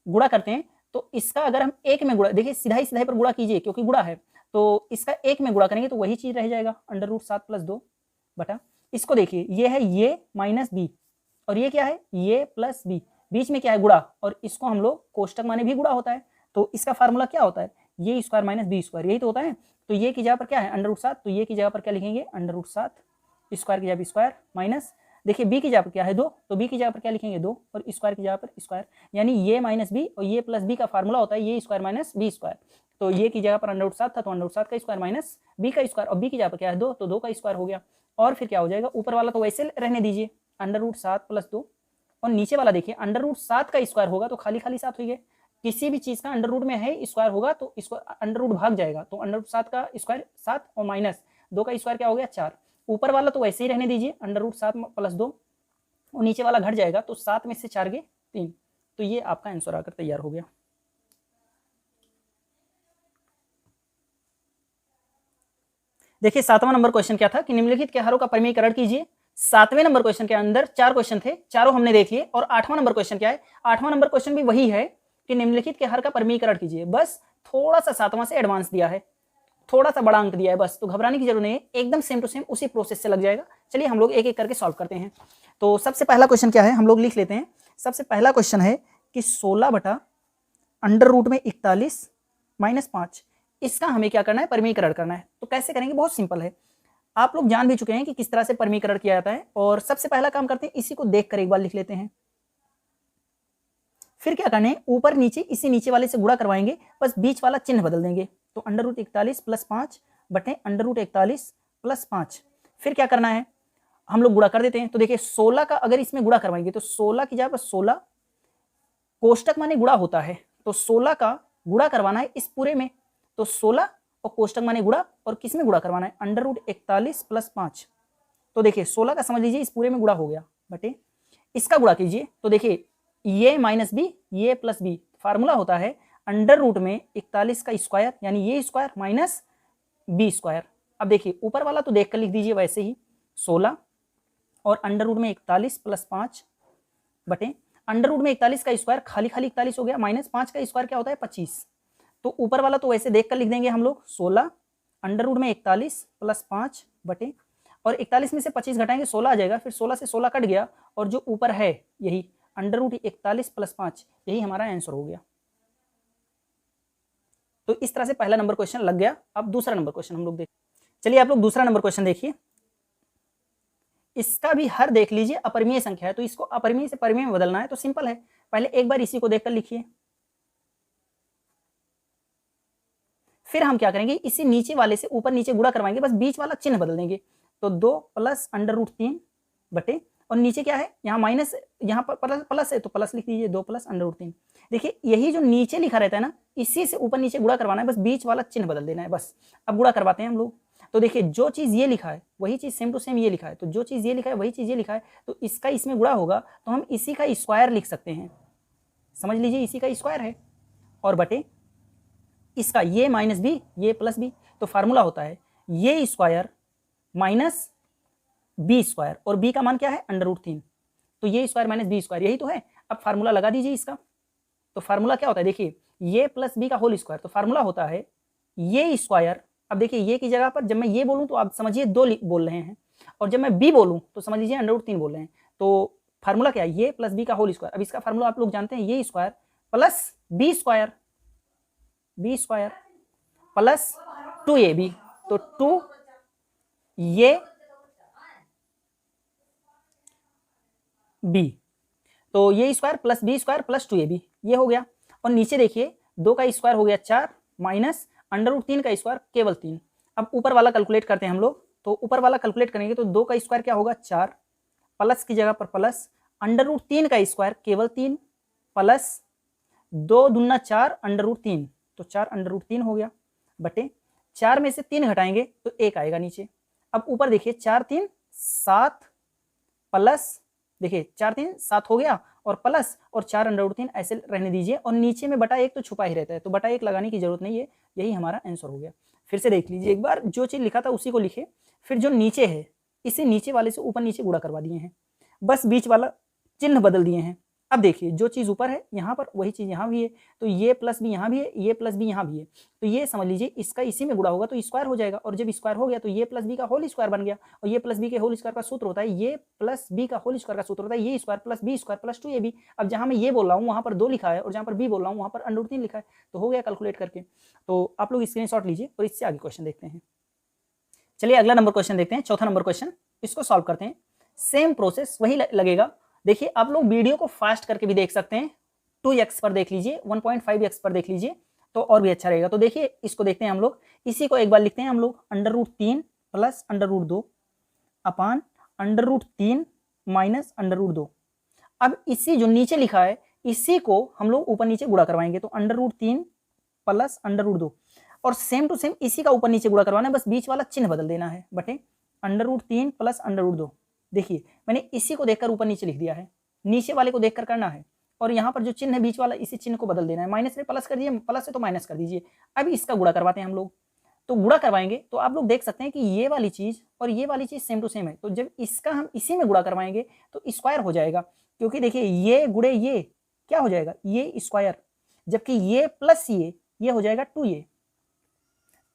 Speaker 1: गुणा करते हैं तो इसका अगर हम 1 में गुणा, देखिए सीधा ही पर गुणा कीजिए क्योंकि गुणा है, तो इसका 1 में गुणा करेंगे तो वही चीज रह जाएगा, √7 + 2 बटा, इसको देखिए ये है ये माइनस बी और ये क्या है, ये प्लस बी, बीच में क्या है, गुणा, और इसको हम लोग कोष्टक माने भी गुणा होता है, तो इसका फार्मूला क्या होता है, a square minus B square, यही तो होता है। तो ये की जगह पर क्या है, √7, तो ये की जगह पर क्या लिखेंगे, √7, स्क्वायर की जगह पर स्क्वायर, माइनस देखिए बी की जगह पर क्या है 2, तो बी की जगह पर क्या लिखेंगे 2, और स्क्वायर की जगह पर स्क्वायर, यानी ये माइनस बी और ये प्लस बी का फार्मूला होता है a square minus B square. तो ये की जगह पर √7 था, तो √7 का स्क्वायर माइनस बी का स्क्वायर, और बी की जगह पर क्या है 2, तो 2 का स्क्वायर हो गया। और फिर क्या हो जाएगा, ऊपर वाला तो वैसे रहने दीजिए √7 + 2, और नीचे वाला देखिए √7 का स्क्वायर होगा तो खाली खाली 7 हो गए, किसी भी चीज का अंडर रूट में है स्क्वायर होगा तो इसको अंडर रूट भाग जाएगा, तो √7 का स्क्वायर 7 और माइनस 2 का स्क्वायर क्या हो गया 4। ऊपर वाला तो वैसे ही रहने दीजिए √7 + 2, और नीचे वाला घट जाएगा, तो 7 में से 4 गए 3, तो ये आपका आंसर आकर तैयार हो गया। देखिए 7वां नंबर क्वेश्चन क्या था कि निम्नलिखित के हरों का परिमेयीकरण कीजिए। 7वें नंबर क्वेश्चन के अंदर 4 क्वेश्चन थे, चारों हमने देख लिए। और 8वां नंबर क्वेश्चन क्या है, 8वां नंबर क्वेश्चन भी वही है कि निम्नलिखित के हर का परिमेयीकरण कीजिए, बस थोड़ा सा 7वां से एडवांस दिया है, थोड़ा सा बड़ा अंक दिया है बस, तो घबराने की जरूरत नहीं है, एकदम सेम टू सेम उसी प्रोसेस से लग जाएगा। चलिए हम लोग एक एक करके सॉल्व करते हैं। तो सबसे पहला क्वेश्चन क्या है, हम लोग लिख लेते हैं। सबसे पहला क्वेश्चन है कि 16/√41 - 5, इसका हमें क्या करना है, परिमेयीकरण करना है। तो कैसे करेंगे, बहुत सिंपल है, आप लोग जान भी चुके हैं कि किस तरह से परिमेयीकरण किया जाता है। और सबसे पहला काम करते हैं, इसी को देखकर एक बार लिख लेते हैं। फिर क्या करना है, ऊपर नीचे इसी नीचे वाले से गुणा करवाएंगे, बस बीच वाला चिन्ह बदल देंगे, तो √41 + 5 बटे √41 + 5। फिर क्या करना है, हम लोग गुणा कर देते हैं। तो देखिए 16 का अगर इसमें गुणा करवाएंगे तो 16 की जगह पर 16, कोष्टक माने गुणा होता है, तो 16 का गुणा करवाना है इस पूरे में, तो 16 और कोष्टक माने गुणा, और किस में गुणा करवाना है, √41 + 5। तो देखिए 16 का समझ लीजिए इस पूरे में गुणा हो गया, बटे इसका गुणा कीजिए, तो देखिए ये माइनस बी ये प्लस बी, फार्मूला होता है √41 का स्क्वायर, यानी ये स्क्वायर माइनस बी स्क्वायर। अब देखिए ऊपर वाला तो देख कर लिख दीजिए वैसे ही 16 और √41 + 5 बटे √41 का स्क्वायर खाली खाली 41 हो गया, माइनस 5 का स्क्वायर क्या होता है 25। तो ऊपर वाला तो वैसे देख कर लिख देंगे हम लोग 16 √41 + 5 बटे, और 41 में से 25 घटाएंगे 16 आ जाएगा, फिर 16 से 16 कट गया, और जो ऊपर है यही √41 + 5, यही हमारा आंसर हो गया। तो इस तरह से पहला नंबर क्वेश्चन लग गया। अब दूसरा नंबर क्वेश्चन हम लोग देख, चलिए आप लोग दूसरा नंबर क्वेश्चन देखिए। इसका भी हर देख लीजिए अपरिमेय संख्या है, तो इसको अपरिमेय से परिमेय में बदलना है, तो सिंपल है, पहले एक बार इसी को देखकर लिखिए। फिर हम क्या करेंगे, इसी नीचे वाले से ऊपर नीचे गुणा करवाएंगे, बस बीच वाला चिन्ह बदल देंगे, तो 2 + √3 बटे, और नीचे क्या है, यहाँ माइनस, यहाँ पर प्लस है तो प्लस लिख दीजिए, 2 + √3। देखिए यही जो नीचे लिखा रहता है ना, इसी से ऊपर नीचे गुणा करवाना है, बस बीच वाला चिन्ह बदल देना है बस। अब गुणा करवाते हैं हम लोग, तो देखिए जो चीज ये लिखा है वही चीज सेम टू सेम ये लिखा है, तो जो चीज ये लिखा है वही चीज ये लिखा है, तो इसका इसमें गुणा होगा, तो हम इसी का स्क्वायर लिख सकते हैं, समझ लीजिए इसी का स्क्वायर है, और बटे इसका ये माइनस बी ये प्लस बी, तो फार्मूला होता है a square minus B square, और बी का मान क्या है √3, तो a square minus B square, यही तो है। अब फार्मूला लगा दीजिए इसका, तो फार्मूला क्या होता है, देखिए ये प्लस बी का होल स्क्वायर, तो फार्मूला होता है ये स्क्वायर। अब देखिए ये की जगह पर जब मैं ये बोलूं तो आप समझिए 2 बोल रहे हैं, और जब मैं बी बोलूं तो समझ लीजिए √3 बोल रहे हैं, तो फार्मूला क्या है, ये प्लस बी का होल स्क्वायर। अब इसका फार्मूला आप लोग जानते हैं, a square plus b square plus 2ab, तो 2 ये बी, तो a square plus b square plus 2ab, ये हो गया। और नीचे देखिए 2 का स्क्वायर हो गया 4 माइनस √3 का स्क्वायर केवल 3। अब ऊपर वाला कैलकुलेट करते हैं हम लोग, तो ऊपर वाला कैलकुलेट करेंगे तो 2 का स्क्वायर क्या होगा 4, प्लस की जगह पर प्लस √3 का स्क्वायर केवल 3 प्लस 2 दूना 4 √3, तो 4 √3 हो गया, बटे 4 में से 3 घटाएंगे तो 1 आएगा नीचे। अब ऊपर देखिए 4 3 7 प्लस, देखिए 4 3 7 हो गया, और प्लस और 4 √3 ऐसे रहने दीजिए, और नीचे में बटा 1 तो छुपा ही रहता है, तो बटा 1 लगाने की जरूरत नहीं है, यही हमारा आंसर हो गया। फिर से देख लीजिए एक बार, जो चीज लिखा था उसी को लिखे, फिर जो नीचे है इसी नीचे वाले से ऊपर नीचे गुणा करवा दिए हैं, बस बीच वाला चिन्ह बदल दिए हैं, अब देखिए जो चीज ऊपर है यहाँ पर वही चीज यहाँ भी है, तो ये प्लस बी यहाँ भी है, ये प्लस बी यहाँ भी है, तो ये समझ लीजिए इसका इसी में गुणा होगा तो स्क्वायर हो जाएगा, और जब स्क्वायर हो गया तो ये प्लस बी का होल स्क्वायर बन गया, और ये प्लस बी के होल स्क्वायर का सूत्र होता है, ये प्लस बी का होल स्क्वायर का सूत्र होता है a square plus b square plus 2ab। अब जहां मैं ये बोल रहा हूँ वहां पर 2 लिखा है, और जहां पर बी बोल रहा हूँ वहां पर √3 लिखा है, तो हो गया कैलकुलेट करके। तो आप लोग स्क्रीनशॉट लीजिए और इससे आगे क्वेश्चन देखते हैं। चलिए अगला नंबर क्वेश्चन देखते हैं, चौथा नंबर क्वेश्चन, इसको सॉल्व करते हैं। सेम प्रोसेस वही लगेगा। देखिए आप लोग वीडियो को फास्ट करके भी देख सकते हैं, 2x पर देख लीजिए, 1.5x पर देख लीजिए तो और भी अच्छा रहेगा। तो देखिए इसको देखते हैं हम लोग, इसी को एक बार लिखते हैं हम लोग, √3 प्लस √2 अपान √3 माइनस √2। अब इसी जो नीचे लिखा है इसी को हम लोग ऊपर नीचे गुणा करवाएंगे, तो √3 प्लस √2, और सेम टू सेम इसी का ऊपर नीचे गुणा करवाना है, बस बीच वाला चिन्ह बदल देना है, बटे √3 प्लस √2। देखिए मैंने इसी को देखकर ऊपर नीचे लिख दिया है, नीचे वाले को देखकर करना है, और यहाँ पर जो चिन्ह है बीच वाला इसी चिन्ह को बदल देना है, माइनस से प्लस कर दीजिए, प्लस से तो माइनस कर दीजिए। अब इसका गुणा करवाते हैं हम लोग, तो गुणा करवाएंगे तो आप लोग देख सकते हैं कि ये वाली चीज और ये वाली चीज सेम टू सेम है, तो जब इसका हम इसी में गुणा करवाएंगे तो स्क्वायर हो जाएगा, क्योंकि देखिए ये गुणे ये क्या हो जाएगा, ये स्क्वायर, जबकि ये प्लस ये हो जाएगा 2a।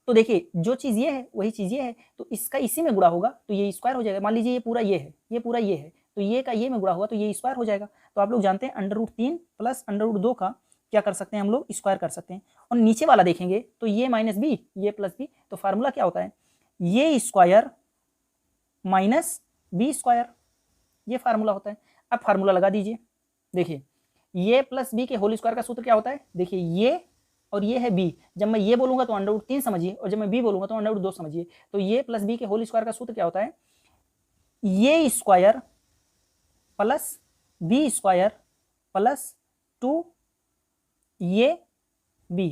Speaker 1: तो देखिए जो चीज ये है वही चीज ये है, तो इसका इसी में गुणा होगा तो ये स्क्वायर हो जाएगा। मान लीजिए ये पूरा ये है, ये पूरा ये है, तो ये का ये में गुणा होगा तो ये स्क्वायर हो जाएगा। तो आप लोग जानते हैं √3 प्लस √2 का क्या कर सकते हैं हम लोग, स्क्वायर कर सकते हैं। और नीचे वाला देखेंगे तो ये माइनस बी ये प्लस बी, तो फार्मूला क्या होता है, a square minus B square, ये फार्मूला होता है। अब फार्मूला लगा दीजिए, देखिए ये प्लस बी के होल स्क्वायर का सूत्र क्या होता है, देखिए ये और ये है b, जब मैं ये बोलूंगा तो √3 समझिए, और जब मैं b बोलूंगा तो √2 समझिए। तो ये प्लस b के होल स्क्वायर का सूत्र क्या होता है, a square plus b square plus 2 ये b,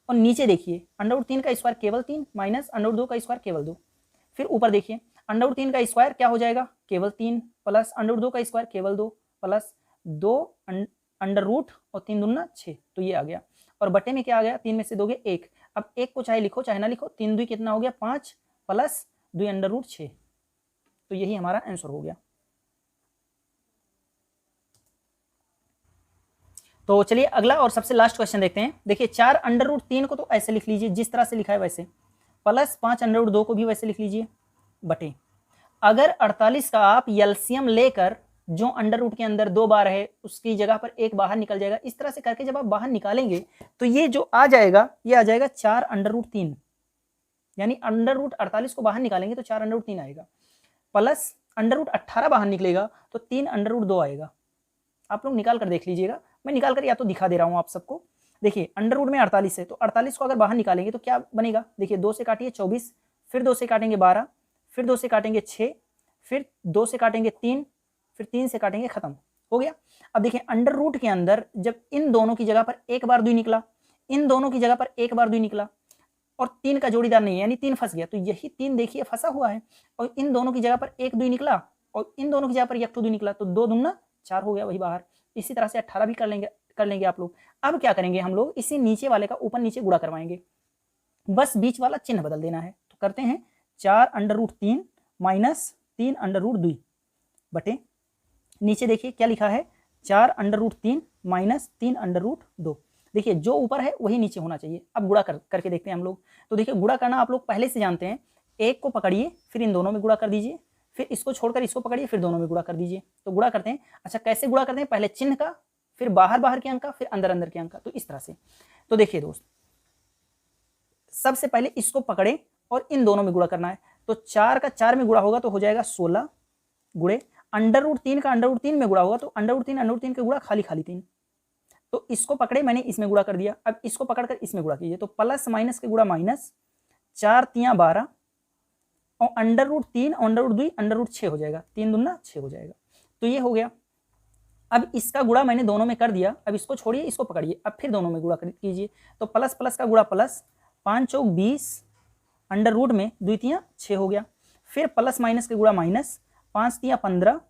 Speaker 1: और नीचे देखिए √3 का स्क्वायर केवल 3 माइनस √2 का स्क्वायर केवल 2। फिर ऊपर देखिए √3 का स्क्वायर क्या हो जाएगा, केवल 3 प्लस √2 का स्क्वायर केवल 2 प्लस 2 अंडर रूट और 3 दूना 6, तो ये आ गया। और बटे में क्या आ गया, 3 में से दोगे 1। अब 1 को चाहे लिखो चाहे ना लिखो, 3 2 कितना हो गया 5 प्लस 2 √6, तो यही हमारा आंसर हो गया। तो चलिए अगला और सबसे लास्ट क्वेश्चन देखते हैं। देखिए 4 √3 को तो ऐसे लिख लीजिए जिस तरह से लिखा है वैसे, प्लस 5 √2 को भी वैसे लिख लीजिए, बटे अगर 48 का आप एलसीएम लेकर जो अंडर रूट के अंदर 2 बार है उसकी जगह पर 1 बाहर निकल जाएगा। इस तरह से करके जब आप बाहर निकालेंगे तो ये जो आ जाएगा ये आ जाएगा 4 √3, यानी √48 को बाहर निकालेंगे तो 4 √3 आएगा, प्लस √18 बाहर निकलेगा तो 3 √2 आएगा। आप लोग निकाल कर देख लीजिएगा, मैं निकाल कर या तो दिखा दे रहा हूँ आप सबको। देखिए अंडर रूट में 48 है, तो 48 को अगर बाहर निकालेंगे तो क्या बनेगा, देखिए 2 से काटिए 24, फिर 2 से काटेंगे 12, फिर 2 से काटेंगे 6, फिर 2 से काटेंगे 3, फिर 3 से काटेंगे, खत्म हो गया। अब देखिए अंडर रूट के अंदर जब इन दोनों की जगह पर 1 बार 2 निकला, इन दोनों की जगह पर 1 बार 2 निकला, और 3 का जोड़ीदार नहीं है यानी 3 फंस गया, तो यही 3 देखिए फंसा हुआ है, और इन दोनों की जगह पर 1 2 निकला और इन दोनों की जगह पर 1 2 निकला, तो 2 दूना 4 हो गया वही बाहर। इसी तरह से 18 भी कर लेंगे आप लोग। अब क्या करेंगे हम लोग, इसी नीचे वाले का ऊपर नीचे गुणा करवाएंगे, बस बीच वाला चिन्ह बदल देना है। तो करते हैं 4 √3 माइनस 3 √2 बटे नीचे देखिए क्या लिखा है, 4 √3 माइनस 3 √2। देखिए जो ऊपर है वही नीचे होना चाहिए। अब गुणा करके देखते हैं हम लोग। तो देखिए गुणा करना आप लोग पहले से जानते हैं, एक को पकड़िए फिर इन दोनों में गुणा कर दीजिए, फिर इसको छोड़कर इसको पकड़िए फिर दोनों में गुणा कर दीजिए। तो गुणा करते हैं, अच्छा कैसे गुणा करते हैं, पहले चिन्ह का, फिर बाहर बाहर के अंक का, फिर अंदर अंदर के अंक का, तो इस तरह से। तो देखिए दोस्त, सबसे पहले इसको पकड़े और इन दोनों में गुणा करना है, तो 4 का 4 में गुणा होगा तो हो जाएगा 16 गुणे √3 का √3 में गुणा होगा तो √3 के गुणा खाली 3। तो इसको पकड़े मैंने इसमें गुणा कर दिया, अब इसको पकड़कर इसमें गुणा कीजिए, तो प्लस माइनस के गुणा माइनस, 4 3 12 और √3 √2 √6 हो जाएगा, 3 दूना 6 हो जाएगा। तो ये हो गया। अब इसका गुणा मैंने दोनों में कर दिया, अब इसको छोड़िए इसको पकड़िए, अब फिर दोनों में गुणा कीजिए, तो प्लस प्लस का गुणा प्लस, 5 चौक 20 अंडर रूट में 2 3 6 हो गया, फिर प्लस माइनस के गुणा माइनस, 5 3 15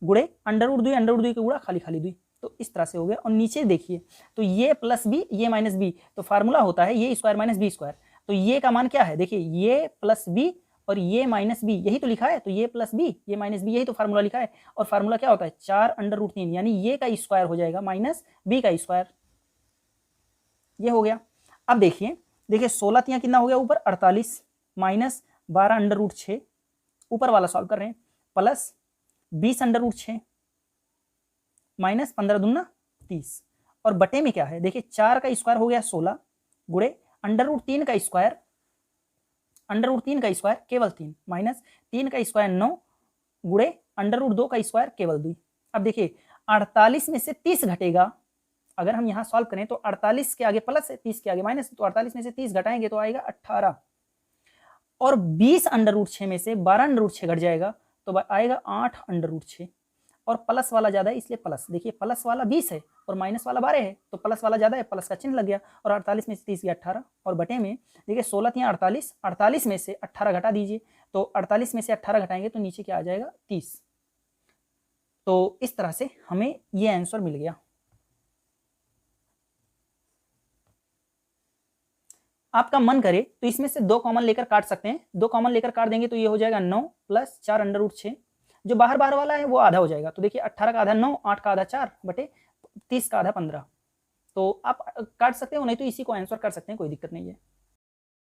Speaker 1: गुणे √2 के गुणा खाली 2। तो इस तरह से हो गया। और नीचे देखिए तो ये प्लस बी ये माइनस बी, तो फार्मूला होता है a square minus B square. तो ये का मान क्या है, देखिए ये प्लस बी और ये माइनस बी, यही तो लिखा है, तो ये प्लस बी, ये माइनस बी, यही तो फार्मूला लिखा है। और फार्मूला क्या होता है 4√3, यानी ये का स्क्वायर हो जाएगा माइनस बी का स्क्वायर। ये हो गया। अब देखिए 16 तिया कितना हो गया ऊपर 48 माइनस 12√6, ऊपर वाला सॉल्व कर रहे हैं, प्लस 20√6 माइनस 15 दूना 30, और बटे में क्या है देखिए 4 का स्क्वायर हो गया 16 गुणे √3 का स्क्वायर, √3 का स्क्वायर केवल 3 माइनस 3 का स्क्वायर 9 गुणे √2 का स्क्वायर केवल 2। अब देखिए 48 में से 30 घटेगा, अगर हम यहाँ सॉल्व करें तो 48 के आगे प्लस है 30 के आगे माइनस, तो 48 में से 30 घटाएंगे तो आएगा 18, और 20√6 में से 12√6 घट जाएगा तो आएगा 8√6, और प्लस वाला ज्यादा है इसलिए प्लस, देखिए प्लस वाला 20 है और माइनस वाला 12 है, तो प्लस वाला ज्यादा है, प्लस का चिन्ह लग गया, और 48 में से 30 गया 18, और बटे में देखिए 16 या 48, 48 में से 18 घटा दीजिए, तो 48 में से 18 घटाएंगे तो नीचे क्या आ जाएगा 30। तो इस तरह से हमें ये आंसर मिल गया। आपका मन करे तो इसमें से 2 कॉमन लेकर काट सकते हैं, 2 कॉमन लेकर काट देंगे तो ये हो जाएगा 9 प्लस 4√6, जो बाहर बाहर वाला है वो आधा हो जाएगा, तो देखिए 18 का आधा 9, 8 का आधा 4 बटे 30 का आधा 15, तो आप काट सकते हो, नहीं तो इसी को आंसर कर सकते हैं, कोई दिक्कत नहीं है।